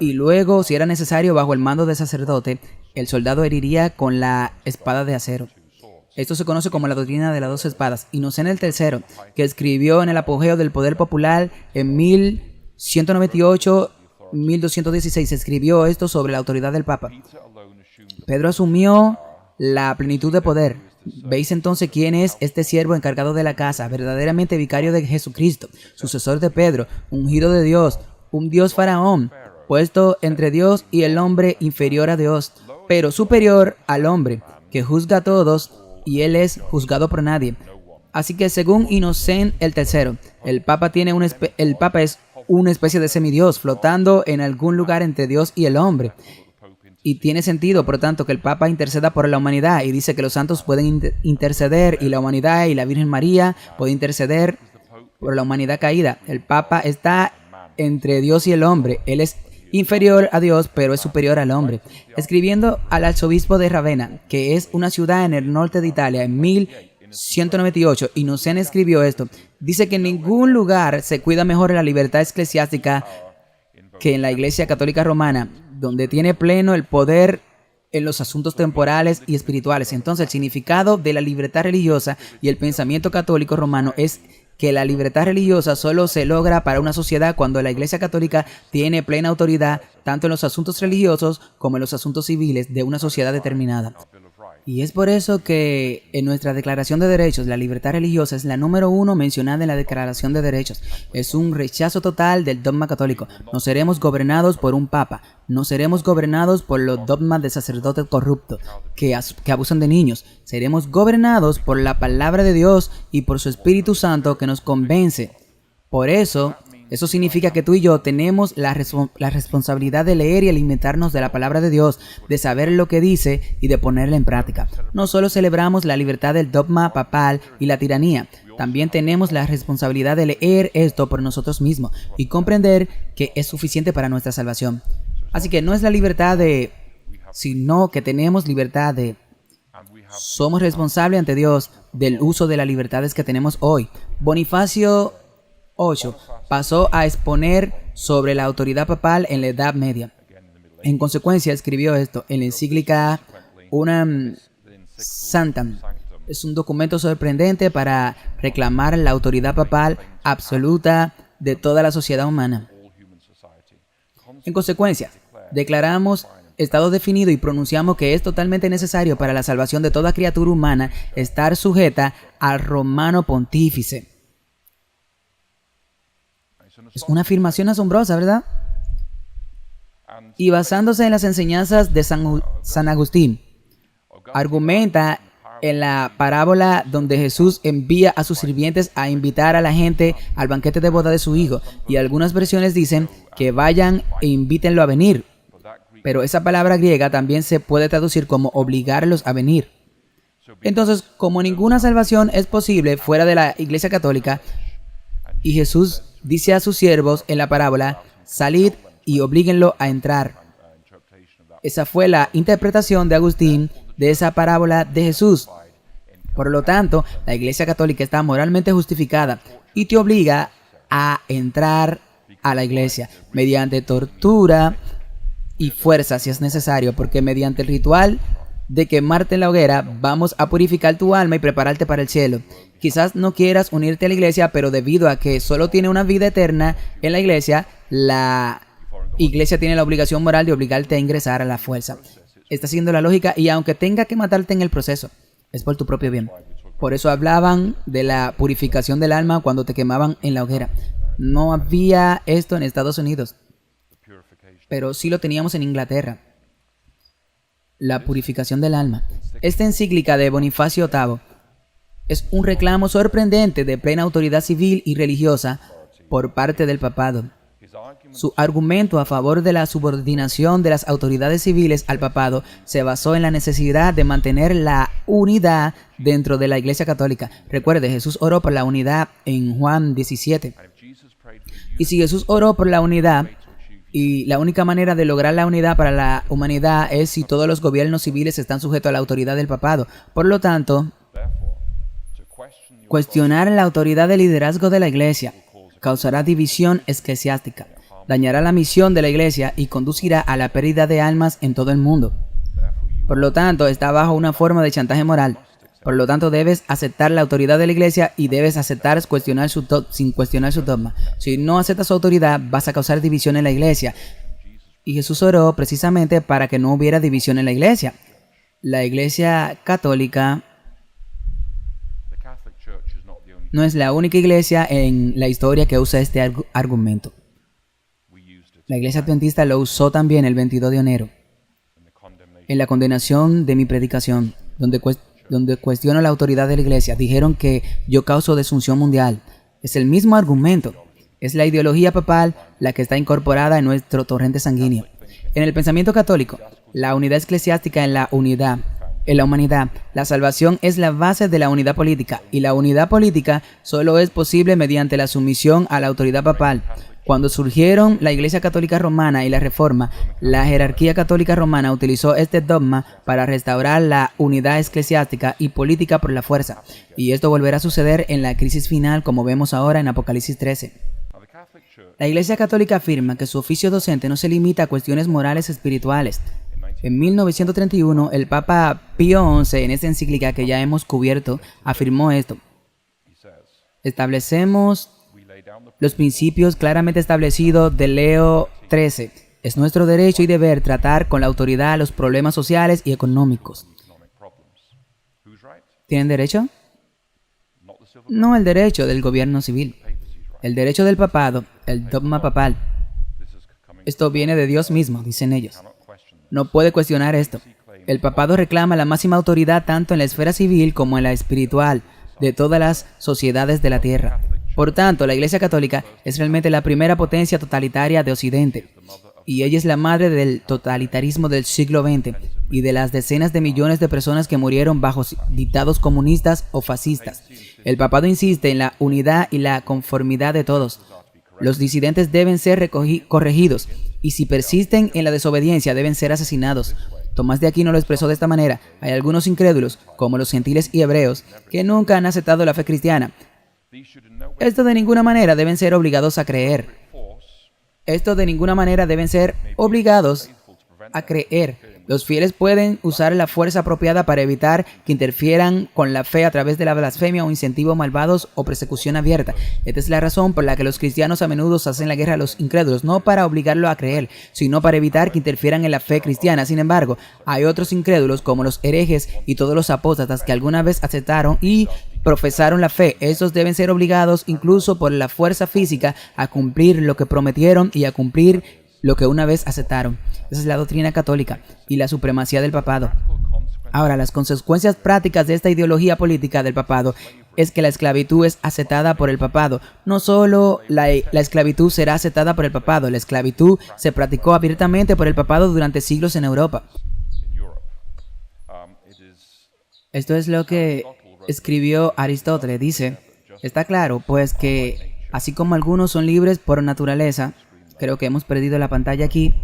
Y luego, si era necesario, bajo el mando del sacerdote, el soldado heriría con la espada de acero. Esto se conoce como la doctrina de las 2 espadas. Inocente III, que escribió en el apogeo del poder popular en 1198-1216, escribió esto sobre la autoridad del Papa. Pedro asumió la plenitud de poder. ¿Veis entonces quién es este siervo encargado de la casa, verdaderamente vicario de Jesucristo, sucesor de Pedro, ungido de Dios, un Dios faraón, puesto entre Dios y el hombre, inferior a Dios, pero superior al hombre, que juzga a todos, y él es juzgado por nadie? Así que según Inocente el III, el Papa es una especie de semidios flotando en algún lugar entre Dios y el hombre. Y tiene sentido, por tanto, que el Papa interceda por la humanidad, y dice que los santos pueden interceder, y la humanidad y la Virgen María puede interceder por la humanidad caída. El Papa está entre Dios y el hombre. Él es inferior a Dios, pero es superior al hombre. Escribiendo al arzobispo de Ravenna, que es una ciudad en el norte de Italia, en 1198, Inocente escribió esto. Dice que en ningún lugar se cuida mejor la libertad eclesiástica que en la Iglesia Católica Romana, donde tiene pleno el poder en los asuntos temporales y espirituales. Entonces, el significado de la libertad religiosa y el pensamiento católico romano es que la libertad religiosa solo se logra para una sociedad cuando la Iglesia Católica tiene plena autoridad tanto en los asuntos religiosos como en los asuntos civiles de una sociedad determinada. Y es por eso que en nuestra Declaración de Derechos, la libertad religiosa es la número 1 mencionada en la Declaración de Derechos. Es un rechazo total del dogma católico. No seremos gobernados por un papa. No seremos gobernados por los dogmas de sacerdotes corruptos que abusan de niños. Seremos gobernados por la palabra de Dios y por su Espíritu Santo que nos convence. Por eso significa que tú y yo tenemos la responsabilidad de leer y alimentarnos de la palabra de Dios, de saber lo que dice y de ponerla en práctica. No solo celebramos la libertad del dogma papal y la tiranía, también tenemos la responsabilidad de leer esto por nosotros mismos y comprender que es suficiente para nuestra salvación. Así que no es la libertad sino que tenemos libertad de... Somos responsables ante Dios del uso de las libertades que tenemos hoy. Bonifacio 8 pasó a exponer sobre la autoridad papal en la Edad Media. En consecuencia, escribió esto en la encíclica Unam Sanctam. Es un documento sorprendente para reclamar la autoridad papal absoluta de toda la sociedad humana. En consecuencia, declaramos estado definido y pronunciamos que es totalmente necesario para la salvación de toda criatura humana estar sujeta al romano pontífice. Es una afirmación asombrosa, ¿verdad? Y basándose en las enseñanzas de San Agustín, argumenta en la parábola donde Jesús envía a sus sirvientes a invitar a la gente al banquete de boda de su hijo, y algunas versiones dicen que vayan e invítenlo a venir, pero esa palabra griega también se puede traducir como obligarlos a venir. Entonces, como ninguna salvación es posible fuera de la Iglesia Católica, y Jesús dice a sus siervos en la parábola: salid y oblíguenlo a entrar. Esa fue la interpretación de Agustín de esa parábola de Jesús. Por lo tanto, la Iglesia Católica está moralmente justificada y te obliga a entrar a la Iglesia mediante tortura y fuerza si es necesario, porque mediante el ritual de quemarte en la hoguera vamos a purificar tu alma y prepararte para el cielo. Quizás no quieras unirte a la Iglesia, pero debido a que solo tiene una vida eterna en la Iglesia tiene la obligación moral de obligarte a ingresar a la fuerza. Está siendo la lógica, y aunque tenga que matarte en el proceso, es por tu propio bien. Por eso hablaban de la purificación del alma cuando te quemaban en la hoguera. No había esto en Estados Unidos, pero sí lo teníamos en Inglaterra. la purificación del alma. Esta encíclica de Bonifacio VIII es un reclamo sorprendente de plena autoridad civil y religiosa por parte del papado. Su argumento a favor de la subordinación de las autoridades civiles al papado se basó en la necesidad de mantener la unidad dentro de la Iglesia Católica. Recuerde, Jesús oró por la unidad en Juan 17. Y si Jesús oró por la unidad, y la única manera de lograr la unidad para la humanidad es si todos los gobiernos civiles están sujetos a la autoridad del papado. Por lo tanto, cuestionar la autoridad del liderazgo de la Iglesia causará división eclesiástica, dañará la misión de la Iglesia y conducirá a la pérdida de almas en todo el mundo. Por lo tanto, está bajo una forma de chantaje moral. Por lo tanto, debes aceptar la autoridad de la Iglesia y debes aceptar sin cuestionar su dogma. Si no aceptas su autoridad, vas a causar división en la Iglesia. Y Jesús oró precisamente para que no hubiera división en la Iglesia. La Iglesia Católica no es la única iglesia en la historia que usa este argumento. La Iglesia Adventista lo usó también el 22 de enero, en la condenación de mi predicación, donde cuestiono la autoridad de la Iglesia. Dijeron que yo causo desunción mundial. Es el mismo argumento. Es la ideología papal la que está incorporada en nuestro torrente sanguíneo. En el pensamiento católico, la unidad eclesiástica en la humanidad, la salvación es la base de la unidad política, y la unidad política solo es posible mediante la sumisión a la autoridad papal. Cuando surgieron la Iglesia Católica Romana y la Reforma, la jerarquía católica romana utilizó este dogma para restaurar la unidad eclesiástica y política por la fuerza, y esto volverá a suceder en la crisis final, como vemos ahora en Apocalipsis 13. La Iglesia Católica afirma que su oficio docente no se limita a cuestiones morales espirituales. En 1931, el Papa Pío XI, en esta encíclica que ya hemos cubierto, afirmó esto: establecemos los principios claramente establecidos de Leo XIII. Es nuestro derecho y deber tratar con la autoridad los problemas sociales y económicos. ¿Tienen derecho? No el derecho del gobierno civil. El derecho del papado, el dogma papal. Esto viene de Dios mismo, dicen ellos. No puede cuestionar esto. El papado reclama la máxima autoridad tanto en la esfera civil como en la espiritual de todas las sociedades de la tierra. Por tanto, la Iglesia Católica es realmente la primera potencia totalitaria de Occidente, y ella es la madre del totalitarismo del siglo XX y de las decenas de millones de personas que murieron bajo dictados comunistas o fascistas. El papado insiste en la unidad y la conformidad de todos. Los disidentes deben ser corregidos, y si persisten en la desobediencia deben ser asesinados. Tomás de Aquino lo expresó de esta manera: hay algunos incrédulos, como los gentiles y hebreos, que nunca han aceptado la fe cristiana. Esto de ninguna manera deben ser obligados a creer. Los fieles pueden usar la fuerza apropiada para evitar que interfieran con la fe a través de la blasfemia o incentivo malvados o persecución abierta. Esta es la razón por la que los cristianos a menudo hacen la guerra a los incrédulos, no para obligarlo a creer, sino para evitar que interfieran en la fe cristiana. Sin embargo, hay otros incrédulos como los herejes y todos los apóstatas que alguna vez aceptaron y profesaron la fe. Estos deben ser obligados, incluso por la fuerza física, a cumplir lo que prometieron y a cumplir lo que una vez aceptaron. Esa es la doctrina católica y la supremacía del papado. Ahora, las consecuencias prácticas de esta ideología política del papado es que la esclavitud es aceptada por el papado. No solo la esclavitud será aceptada por el papado, la esclavitud se practicó abiertamente por el papado durante siglos en Europa. Esto es lo que escribió Aristóteles. Dice: está claro, pues, que así como algunos son libres por naturaleza. Creo que hemos perdido la pantalla aquí,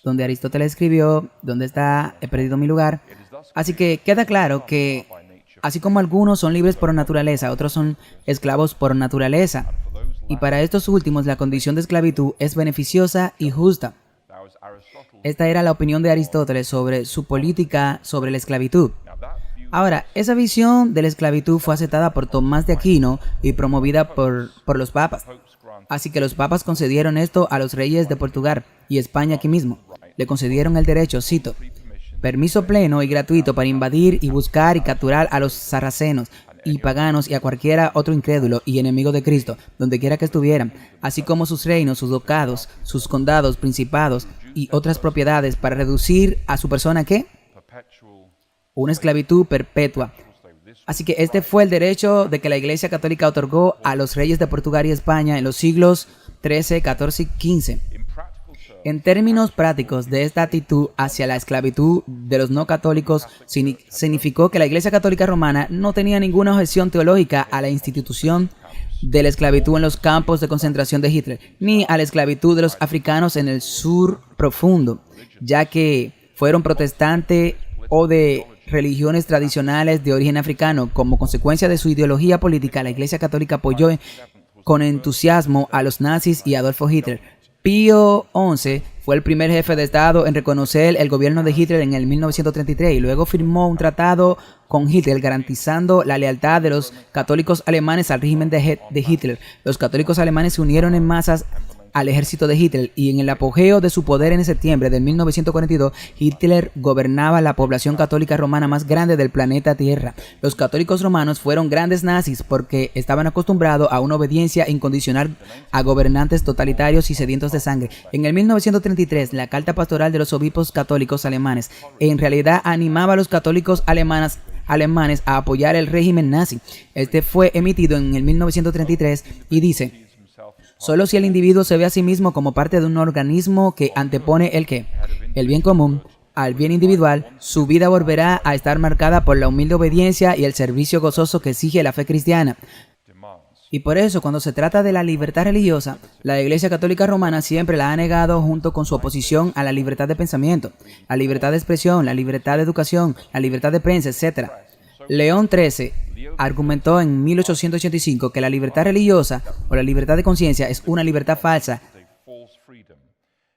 donde Aristóteles escribió, donde está, he perdido mi lugar. Así que queda claro que, así como algunos son libres por naturaleza, otros son esclavos por naturaleza. Y para estos últimos, la condición de esclavitud es beneficiosa y justa. Esta era la opinión de Aristóteles sobre su política sobre la esclavitud. Ahora, esa visión de la esclavitud fue aceptada por Tomás de Aquino y promovida por los papas. Así que los papas concedieron esto a los reyes de Portugal y España aquí mismo. Le concedieron el derecho, cito, permiso pleno y gratuito para invadir y buscar y capturar a los sarracenos y paganos y a cualquiera otro incrédulo y enemigo de Cristo, donde quiera que estuvieran, así como sus reinos, sus ducados, sus condados, principados, y otras propiedades para reducir a su persona ¿qué? Una esclavitud perpetua. Así que este fue el derecho de que la Iglesia Católica otorgó a los reyes de Portugal y España en los siglos XIII, XIV y XV. En términos prácticos, de esta actitud hacia la esclavitud de los no católicos significó que la Iglesia Católica Romana no tenía ninguna objeción teológica a la institución de la esclavitud en los campos de concentración de Hitler, ni a la esclavitud de los africanos en el sur profundo, ya que fueron protestantes o de religiones tradicionales de origen africano. Como consecuencia de su ideología política, la Iglesia Católica apoyó con entusiasmo a los nazis y a Adolfo Hitler. Pío XI fue el primer jefe de Estado en reconocer el gobierno de Hitler en el 1933 y luego firmó un tratado con Hitler garantizando la lealtad de los católicos alemanes al régimen de Hitler. Los católicos alemanes se unieron en masas al ejército de Hitler y en el apogeo de su poder en septiembre de 1942, Hitler gobernaba la población católica romana más grande del planeta Tierra. Los católicos romanos fueron grandes nazis porque estaban acostumbrados a una obediencia incondicional a gobernantes totalitarios y sedientos de sangre. En el 1933, la carta pastoral de los obispos católicos alemanes en realidad animaba a los católicos alemanes a apoyar el régimen nazi. Este fue emitido en el 1933 y dice: solo si el individuo se ve a sí mismo como parte de un organismo que antepone el ¿qué? El bien común al bien individual, su vida volverá a estar marcada por la humilde obediencia y el servicio gozoso que exige la fe cristiana. Y por eso, cuando se trata de la libertad religiosa, la Iglesia Católica Romana siempre la ha negado junto con su oposición a la libertad de pensamiento, la libertad de expresión, la libertad de educación, la libertad de prensa, etc. León XIII argumentó en 1885 que la libertad religiosa o la libertad de conciencia es una libertad falsa.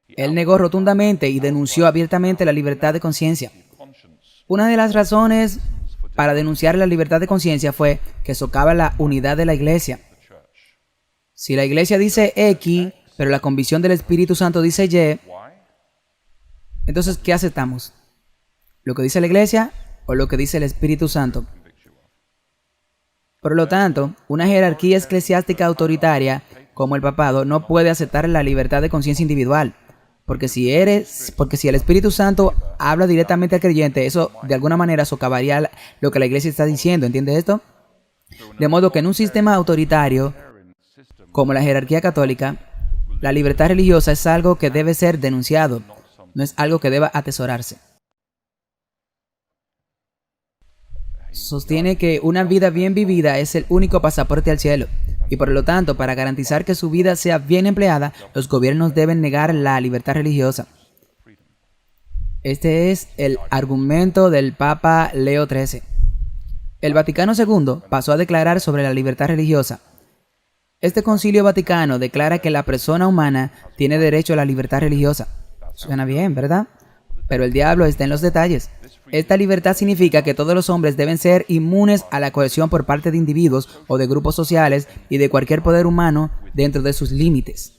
Él negó rotundamente y denunció abiertamente la libertad de conciencia. Una de las razones para denunciar la libertad de conciencia fue que socava la unidad de la Iglesia. Si la Iglesia dice X, pero la convicción del Espíritu Santo dice Y, entonces, ¿qué aceptamos? ¿Lo que dice la Iglesia o lo que dice el Espíritu Santo? Por lo tanto, una jerarquía eclesiástica autoritaria como el papado no puede aceptar la libertad de conciencia individual, porque si el Espíritu Santo habla directamente al creyente, eso de alguna manera socavaría lo que la Iglesia está diciendo, ¿entiende esto? De modo que en un sistema autoritario como la jerarquía católica, la libertad religiosa es algo que debe ser denunciado, no es algo que deba atesorarse. Sostiene que una vida bien vivida es el único pasaporte al cielo, y por lo tanto, para garantizar que su vida sea bien empleada, los gobiernos deben negar la libertad religiosa. Este es el argumento del Papa Leo XIII. El Vaticano II pasó a declarar sobre la libertad religiosa. Este Concilio Vaticano declara que la persona humana tiene derecho a la libertad religiosa. Suena bien, ¿verdad? Pero el diablo está en los detalles. Esta libertad significa que todos los hombres deben ser inmunes a la coerción por parte de individuos o de grupos sociales y de cualquier poder humano dentro de sus límites.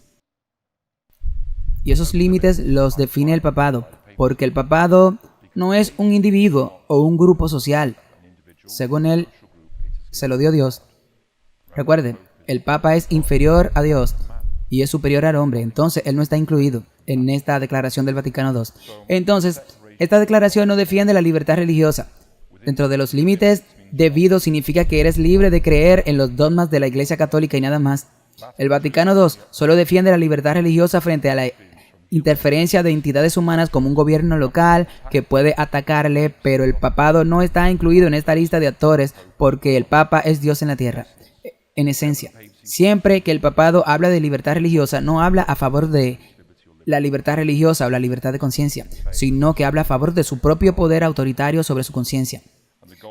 Y esos límites los define el papado, porque el papado no es un individuo o un grupo social. Según él, se lo dio Dios. Recuerde, el Papa es inferior a Dios y es superior al hombre, entonces él no está incluido en esta declaración del Vaticano II. Entonces, esta declaración no defiende la libertad religiosa. Dentro de los límites debidos significa que eres libre de creer en los dogmas de la Iglesia Católica y nada más. El Vaticano II solo defiende la libertad religiosa frente a la interferencia de entidades humanas como un gobierno local que puede atacarle, pero el papado no está incluido en esta lista de actores porque el Papa es Dios en la tierra. En esencia, siempre que el papado habla de libertad religiosa, no habla a favor de la libertad religiosa o la libertad de conciencia, sino que habla a favor de su propio poder autoritario sobre su conciencia.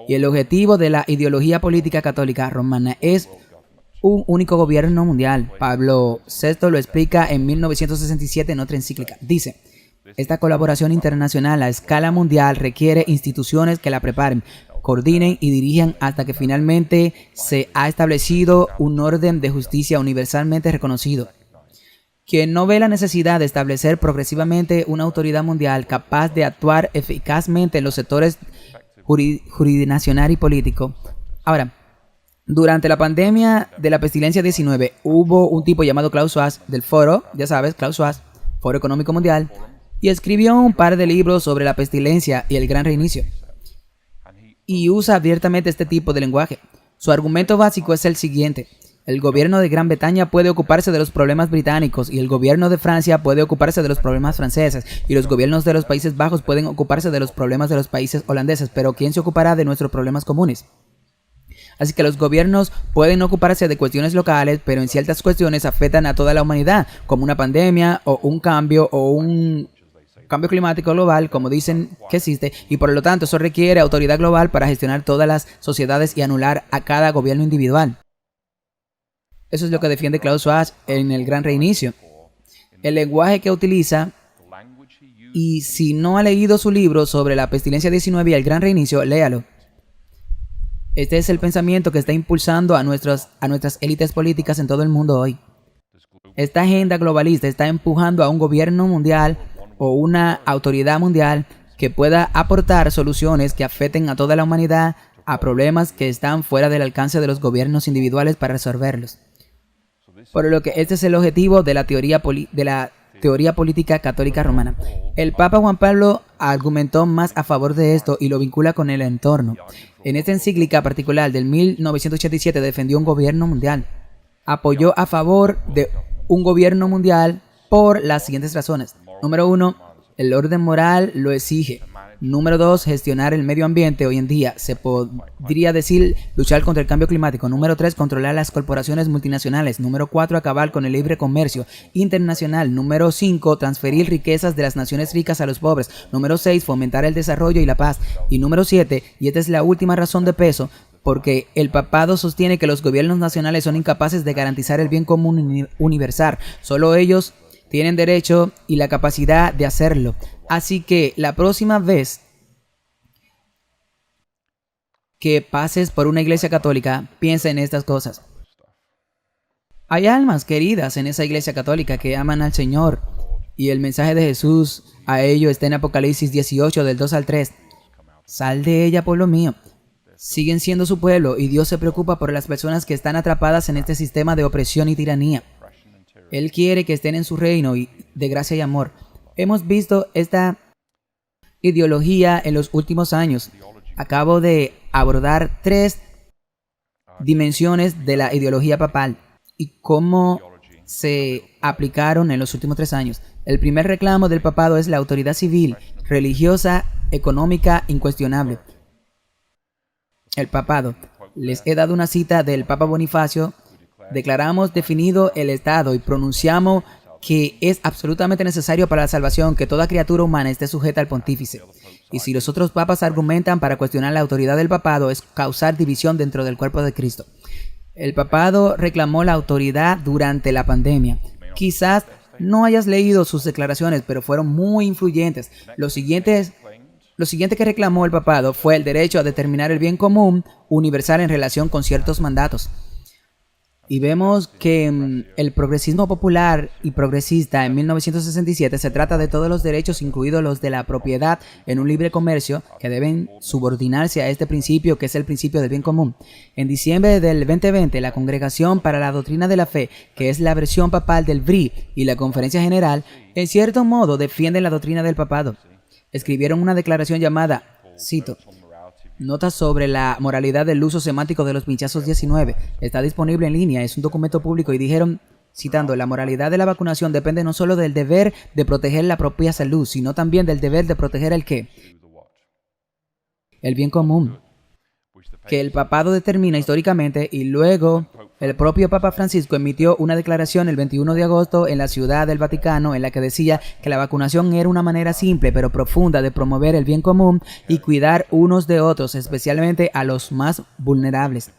Y el objetivo de la ideología política católica romana es un único gobierno mundial. Pablo VI lo explica en 1967 en otra encíclica. Dice: esta colaboración internacional a escala mundial requiere instituciones que la preparen, coordinen y dirijan hasta que finalmente se ha establecido un orden de justicia universalmente reconocido. Quien no ve la necesidad de establecer progresivamente una autoridad mundial capaz de actuar eficazmente en los sectores jurisdiccional y político. Ahora, durante la pandemia de la pestilencia 19, hubo un tipo llamado Klaus Schwab del foro, ya sabes, Klaus Schwab, Foro Económico Mundial, y escribió un par de libros sobre la pestilencia y el gran reinicio. Y usa abiertamente este tipo de lenguaje. Su argumento básico es el siguiente: el gobierno de Gran Bretaña puede ocuparse de los problemas británicos, y el gobierno de Francia puede ocuparse de los problemas franceses, y los gobiernos de los Países Bajos pueden ocuparse de los problemas de los países holandeses, pero ¿quién se ocupará de nuestros problemas comunes? Así que los gobiernos pueden ocuparse de cuestiones locales, pero en ciertas cuestiones afectan a toda la humanidad, como una pandemia o un cambio climático global, como dicen que existe, y por lo tanto eso requiere autoridad global para gestionar todas las sociedades y anular a cada gobierno individual. Eso es lo que defiende Klaus Schwab en el Gran Reinicio. El lenguaje que utiliza, y si no ha leído su libro sobre la pestilencia 19 y el Gran Reinicio, léalo. Este es el pensamiento que está impulsando a nuestras élites políticas en todo el mundo hoy. Esta agenda globalista está empujando a un gobierno mundial o una autoridad mundial que pueda aportar soluciones que afecten a toda la humanidad a problemas que están fuera del alcance de los gobiernos individuales para resolverlos. Por lo que este es el objetivo de la teoría política católica romana. El Papa Juan Pablo argumentó más a favor de esto y lo vincula con el entorno. En esta encíclica particular del 1987 defendió un gobierno mundial. Apoyó a favor de un gobierno mundial por las siguientes razones. Número 1, el orden moral lo exige. Número 2, gestionar el medio ambiente. Hoy en día se podría decir luchar contra el cambio climático. Número 3, controlar las corporaciones multinacionales. Número 4, acabar con el libre comercio internacional. Número 5, transferir riquezas de las naciones ricas a los pobres. Número 6, fomentar el desarrollo y la paz. Y número 7, y esta es la última razón de peso, porque el papado sostiene que los gobiernos nacionales son incapaces de garantizar el bien común universal. Solo ellos tienen derecho y la capacidad de hacerlo. Así que la próxima vez que pases por una iglesia católica, piensa en estas cosas. Hay almas queridas en esa iglesia católica que aman al Señor, y el mensaje de Jesús a ello está en Apocalipsis 18 del 2 al 3. Sal de ella, pueblo mío. Siguen siendo su pueblo, y Dios se preocupa por las personas que están atrapadas en este sistema de opresión y tiranía. Él quiere que estén en su reino de gracia y amor. Hemos visto esta ideología en los últimos años. Acabo de abordar 3 dimensiones de la ideología papal y cómo se aplicaron en los últimos 3 años. El primer reclamo del papado es la autoridad civil, religiosa, económica, incuestionable. El papado. Les he dado una cita del Papa Bonifacio. Declaramos definido el Estado y pronunciamos que es absolutamente necesario para la salvación que toda criatura humana esté sujeta al pontífice. Y si los otros papas argumentan para cuestionar la autoridad del papado, es causar división dentro del cuerpo de Cristo. El papado reclamó la autoridad durante la pandemia. Quizás no hayas leído sus declaraciones, pero fueron muy influyentes. Lo siguiente que reclamó el papado fue el derecho a determinar el bien común universal en relación con ciertos mandatos. Y vemos que el progresismo popular y progresista en 1967 se trata de todos los derechos, incluidos los de la propiedad en un libre comercio, que deben subordinarse a este principio, que es el principio del bien común. En diciembre del 2020, la Congregación para la Doctrina de la Fe, que es la versión papal del BRI, y la Conferencia General, en cierto modo defienden la doctrina del papado. Escribieron una declaración llamada, cito, Notas sobre la moralidad del uso semántico de los pinchazos 19. Está disponible en línea, es un documento público, y dijeron, citando, la moralidad de la vacunación depende no solo del deber de proteger la propia salud, sino también del deber de proteger el ¿qué? El bien común, que el papado determina históricamente, y luego el propio Papa Francisco emitió una declaración el 21 de agosto en la Ciudad del Vaticano en la que decía que la vacunación era una manera simple pero profunda de promover el bien común y cuidar unos de otros, especialmente a los más vulnerables.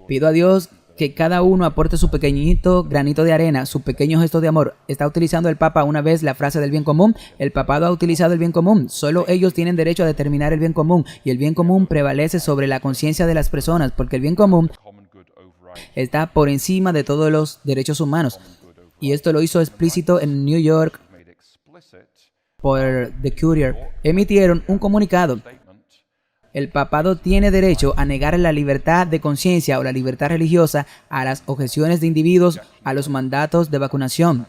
Pido a Dios que cada uno aporte su pequeñito granito de arena, su pequeño gesto de amor. ¿Está utilizando el Papa una vez la frase del bien común? El papado ha utilizado el bien común. Solo ellos tienen derecho a determinar el bien común, y el bien común prevalece sobre la conciencia de las personas, porque el bien común está por encima de todos los derechos humanos. Y esto lo hizo explícito en New York por The Courier. Emitieron un comunicado. El papado tiene derecho a negar la libertad de conciencia o la libertad religiosa, a las objeciones de individuos, a los mandatos de vacunación.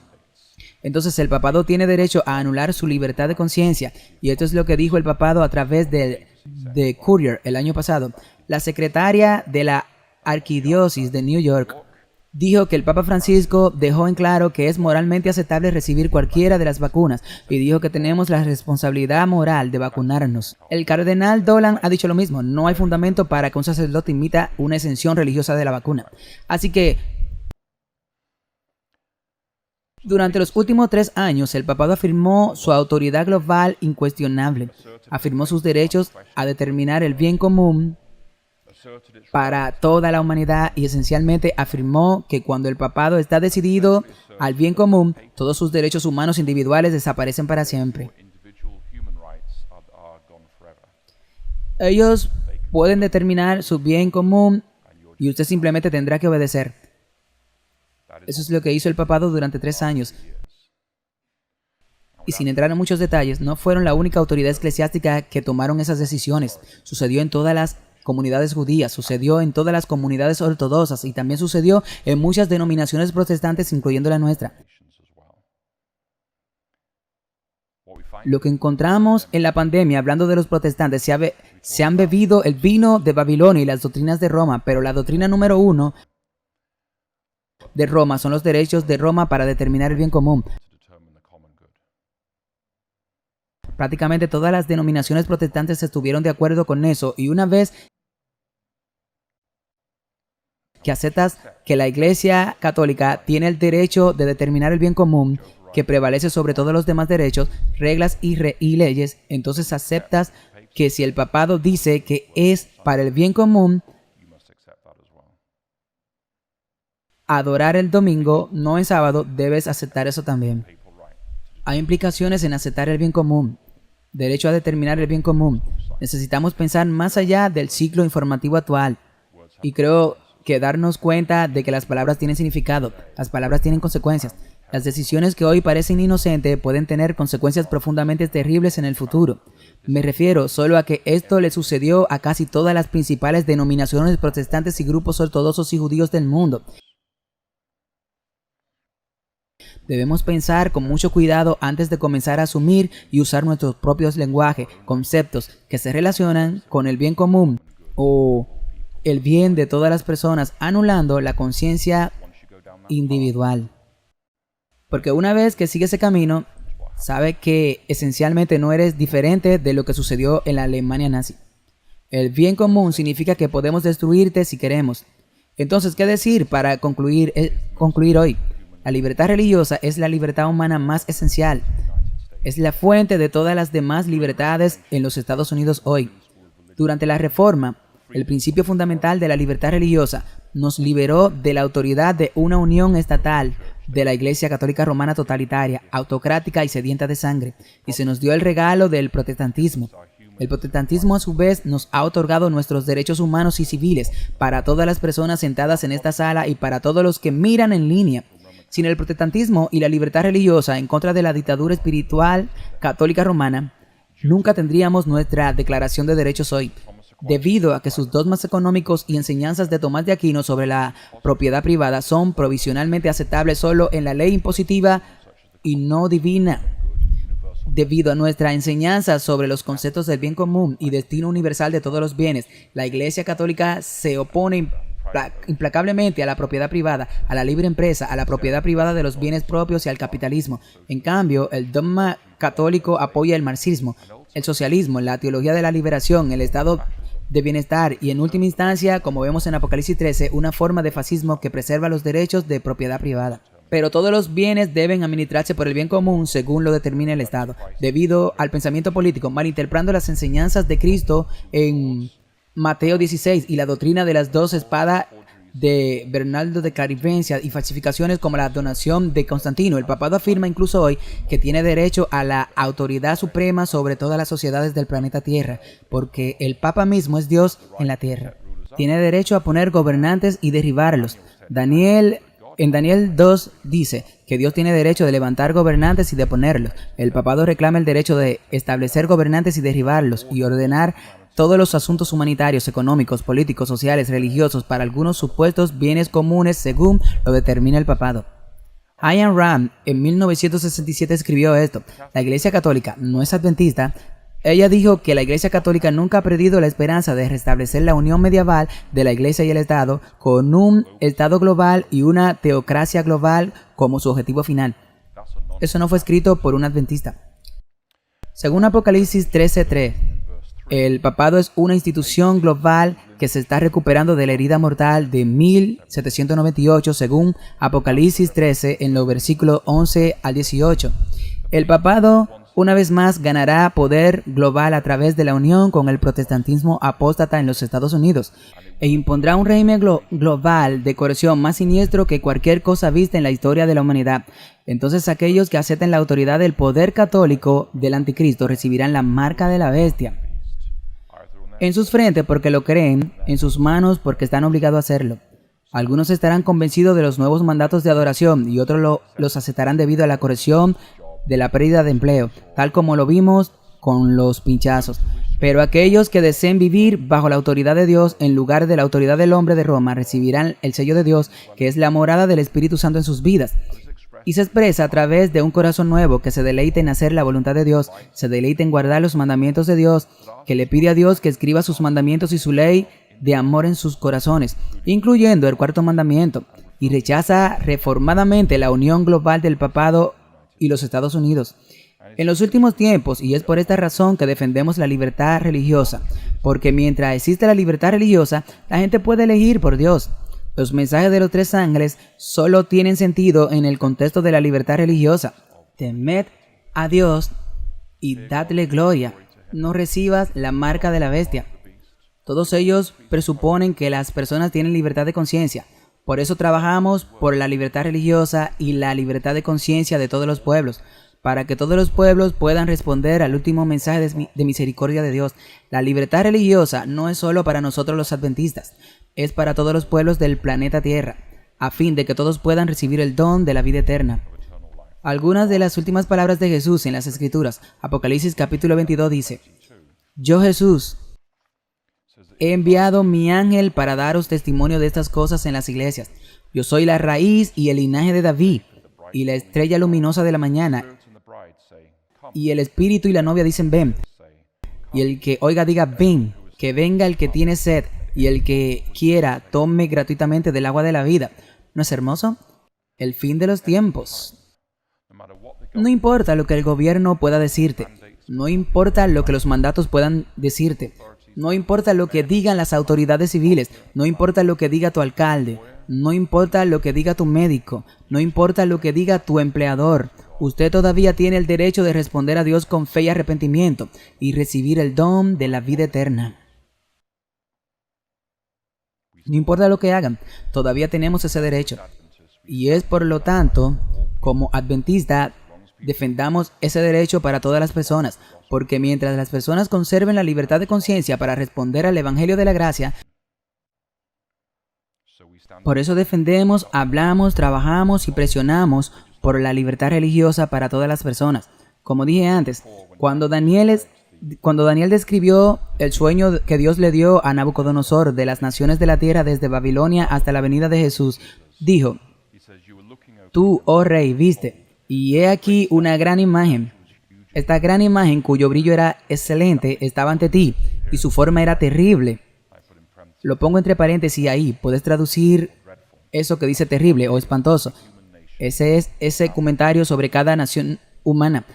Entonces el papado tiene derecho a anular su libertad de conciencia. Y esto es lo que dijo el papado a través de Courier el año pasado. La secretaria de la Arquidiócesis de New York dijo que el Papa Francisco dejó en claro que es moralmente aceptable recibir cualquiera de las vacunas y dijo que tenemos la responsabilidad moral de vacunarnos. El cardenal Dolan ha dicho lo mismo, no hay fundamento para que un sacerdote imita una exención religiosa de la vacuna. Así que durante los últimos 3 años, el papado afirmó su autoridad global incuestionable, afirmó sus derechos a determinar el bien común para toda la humanidad y esencialmente afirmó que cuando el papado está decidido al bien común, todos sus derechos humanos individuales desaparecen para siempre. Ellos pueden determinar su bien común y usted simplemente tendrá que obedecer. Eso es lo que hizo el papado durante 3 años. Y sin entrar en muchos detalles, no fueron la única autoridad eclesiástica que tomaron esas decisiones. Sucedió en todas las comunidades judías, sucedió en todas las comunidades ortodoxas y también sucedió en muchas denominaciones protestantes, incluyendo la nuestra. Lo que encontramos en la pandemia, hablando de los protestantes, se han bebido el vino de Babilonia y las doctrinas de Roma, pero la doctrina número 1 de Roma son los derechos de Roma para determinar el bien común. Prácticamente todas las denominaciones protestantes estuvieron de acuerdo con eso y una vez que aceptas que la Iglesia Católica tiene el derecho de determinar el bien común que prevalece sobre todos los demás derechos, reglas y leyes, entonces aceptas que si el papado dice que es para el bien común, adorar el domingo, no el sábado, debes aceptar eso también. Hay implicaciones en aceptar el bien común, derecho a determinar el bien común. Necesitamos pensar más allá del ciclo informativo actual y creo que darnos cuenta de que las palabras tienen significado, las palabras tienen consecuencias. Las decisiones que hoy parecen inocentes pueden tener consecuencias profundamente terribles en el futuro. Me refiero solo a que esto le sucedió a casi todas las principales denominaciones protestantes y grupos ortodoxos y judíos del mundo. Debemos pensar con mucho cuidado antes de comenzar a asumir y usar nuestros propios lenguajes, conceptos que se relacionan con el bien común o el bien de todas las personas, anulando la conciencia individual. Porque una vez que sigue ese camino, sabe que esencialmente no eres diferente de lo que sucedió en la Alemania nazi. El bien común significa que podemos destruirte si queremos. Entonces, ¿qué decir para concluir hoy? La libertad religiosa es la libertad humana más esencial. Es la fuente de todas las demás libertades en los Estados Unidos hoy. Durante la Reforma, el principio fundamental de la libertad religiosa nos liberó de la autoridad de una unión estatal de la Iglesia Católica Romana totalitaria, autocrática y sedienta de sangre, y se nos dio el regalo del protestantismo. El protestantismo a su vez nos ha otorgado nuestros derechos humanos y civiles para todas las personas sentadas en esta sala y para todos los que miran en línea. Sin el protestantismo y la libertad religiosa en contra de la dictadura espiritual católica romana, nunca tendríamos nuestra declaración de derechos hoy, debido a que sus dogmas económicos y enseñanzas de Tomás de Aquino sobre la propiedad privada son provisionalmente aceptables solo en la ley impositiva y no divina. Debido a nuestra enseñanza sobre los conceptos del bien común y destino universal de todos los bienes, la Iglesia Católica se opone implacablemente a la propiedad privada, a la libre empresa, a la propiedad privada de los bienes propios y al capitalismo. En cambio, el dogma católico apoya el marxismo, el socialismo, la teología de la liberación, el estado de bienestar y, en última instancia, como vemos en Apocalipsis 13, una forma de fascismo que preserva los derechos de propiedad privada. Pero todos los bienes deben administrarse por el bien común según lo determine el Estado. Debido al pensamiento político, malinterpretando las enseñanzas de Cristo en Mateo 16 y la doctrina de las 2 espadas de Bernardo de Clarivencia y falsificaciones como la donación de Constantino, el papado afirma incluso hoy que tiene derecho a la autoridad suprema sobre todas las sociedades del planeta Tierra, porque el Papa mismo es Dios en la Tierra. Tiene derecho a poner gobernantes y derribarlos. En Daniel 2 dice que Dios tiene derecho de levantar gobernantes y de ponerlos. El papado reclama el derecho de establecer gobernantes y derribarlos y ordenar todos los asuntos humanitarios, económicos, políticos, sociales, religiosos para algunos supuestos bienes comunes según lo determina el papado. Ayn Rand en 1967 escribió esto: la Iglesia Católica no es adventista. Ella dijo que la Iglesia Católica nunca ha perdido la esperanza de restablecer la unión medieval de la Iglesia y el Estado, con un Estado global y una teocracia global como su objetivo final. Eso no fue escrito por un adventista. Según Apocalipsis 13:3, el papado es una institución global que se está recuperando de la herida mortal de 1798, según Apocalipsis 13, en los versículos 11 al 18. El papado, una vez más, ganará poder global a través de la unión con el protestantismo apóstata en los Estados Unidos e impondrá un régimen global de coerción más siniestro que cualquier cosa vista en la historia de la humanidad. Entonces aquellos que acepten la autoridad del poder católico del anticristo recibirán la marca de la bestia en sus frentes porque lo creen, en sus manos porque están obligados a hacerlo. Algunos estarán convencidos de los nuevos mandatos de adoración y otros los aceptarán debido a la corrección de la pérdida de empleo, tal como lo vimos con los pinchazos. Pero aquellos que deseen vivir bajo la autoridad de Dios en lugar de la autoridad del hombre de Roma recibirán el sello de Dios, que es la morada del Espíritu Santo en sus vidas. Y se expresa a través de un corazón nuevo que se deleita en hacer la voluntad de Dios, se deleita en guardar los mandamientos de Dios, que le pide a Dios que escriba sus mandamientos y su ley de amor en sus corazones, incluyendo el cuarto mandamiento, y rechaza reformadamente la unión global del papado y los Estados Unidos. En los últimos tiempos, y es por esta razón que defendemos la libertad religiosa, porque mientras existe la libertad religiosa, la gente puede elegir por Dios. Los mensajes de los tres ángeles solo tienen sentido en el contexto de la libertad religiosa. Temed a Dios y dadle gloria. No recibas la marca de la bestia. Todos ellos presuponen que las personas tienen libertad de conciencia. Por eso trabajamos por la libertad religiosa y la libertad de conciencia de todos los pueblos, para que todos los pueblos puedan responder al último mensaje de misericordia de Dios. La libertad religiosa no es solo para nosotros los adventistas, es para todos los pueblos del planeta Tierra, a fin de que todos puedan recibir el don de la vida eterna. Algunas de las últimas palabras de Jesús en las Escrituras. Apocalipsis capítulo 22 dice: Yo, Jesús, he enviado mi ángel para daros testimonio de estas cosas en las iglesias. Yo soy la raíz y el linaje de David, y la estrella luminosa de la mañana. Y el espíritu y la novia dicen ven. Y el que oiga diga ven. Que venga el que tiene sed, y el que quiera tome gratuitamente del agua de la vida. ¿No es hermoso? El fin de los tiempos. No importa lo que el gobierno pueda decirte. No importa lo que los mandatos puedan decirte. No importa lo que digan las autoridades civiles. No importa lo que diga tu alcalde. No importa lo que diga tu médico. No importa lo que diga tu empleador. Usted todavía tiene el derecho de responder a Dios con fe y arrepentimiento y recibir el don de la vida eterna. No importa lo que hagan, todavía tenemos ese derecho. Y es por lo tanto, como adventista, defendamos ese derecho para todas las personas, porque mientras las personas conserven la libertad de conciencia para responder al Evangelio de la Gracia, por eso defendemos, hablamos, trabajamos y presionamos por la libertad religiosa para todas las personas. Como dije antes, cuando Daniel describió el sueño que Dios le dio a Nabucodonosor de las naciones de la tierra desde Babilonia hasta la venida de Jesús, dijo: Tú, oh rey, viste, y he aquí una gran imagen. Esta gran imagen, cuyo brillo era excelente, estaba ante ti, y su forma era terrible. Lo pongo entre paréntesis ahí, puedes traducir eso que dice terrible o espantoso. Ese es ese comentario sobre cada nación humana,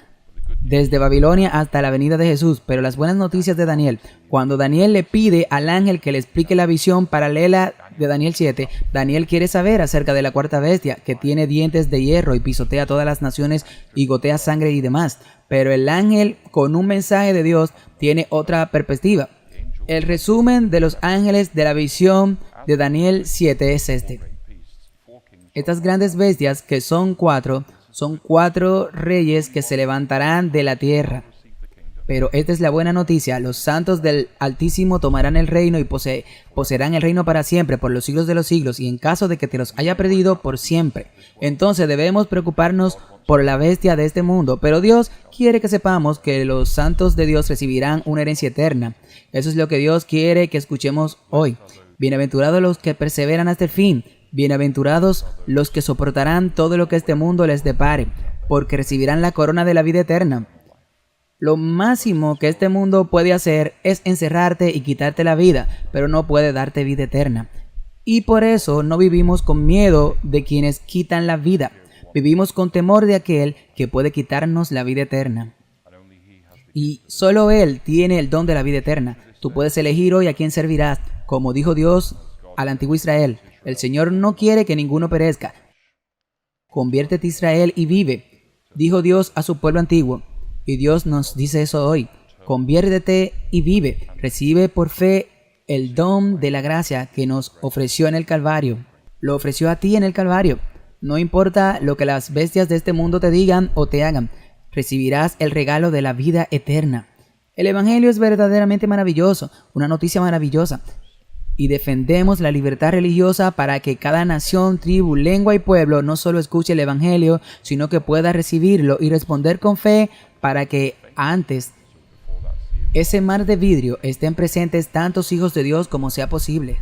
desde Babilonia hasta la venida de Jesús. Pero las buenas noticias de Daniel, cuando Daniel le pide al ángel que le explique la visión paralela de Daniel 7, Daniel quiere saber acerca de la cuarta bestia, que tiene dientes de hierro y pisotea a todas las naciones y gotea sangre y demás. Pero el ángel, con un mensaje de Dios, tiene otra perspectiva. El resumen de los ángeles de la visión de Daniel 7 es este: estas grandes bestias, que son cuatro reyes que se levantarán de la tierra. Pero esta es la buena noticia: los santos del Altísimo tomarán el reino y poseerán el reino para siempre, por los siglos de los siglos, y en caso de que te los haya perdido, por siempre. Entonces debemos preocuparnos por la bestia de este mundo, pero Dios quiere que sepamos que los santos de Dios recibirán una herencia eterna. Eso es lo que Dios quiere que escuchemos hoy. Bienaventurados los que perseveran hasta el fin. Bienaventurados los que soportarán todo lo que este mundo les depare, porque recibirán la corona de la vida eterna. Lo máximo que este mundo puede hacer es encerrarte y quitarte la vida, pero no puede darte vida eterna. Y por eso no vivimos con miedo de quienes quitan la vida. Vivimos con temor de aquel que puede quitarnos la vida eterna. Y solo Él tiene el don de la vida eterna. Tú puedes elegir hoy a quién servirás. Como dijo Dios al antiguo Israel, el Señor no quiere que ninguno perezca. Conviértete, Israel, y vive, dijo Dios a su pueblo antiguo. Y Dios nos dice eso hoy. Conviértete y vive. Recibe por fe el don de la gracia que nos ofreció en el Calvario. Lo ofreció a ti en el Calvario. No importa lo que las bestias de este mundo te digan o te hagan, recibirás el regalo de la vida eterna. El Evangelio es verdaderamente maravilloso, una noticia maravillosa. Y defendemos la libertad religiosa para que cada nación, tribu, lengua y pueblo no solo escuche el Evangelio, sino que pueda recibirlo y responder con fe para que antes ese mar de vidrio estén presentes tantos hijos de Dios como sea posible.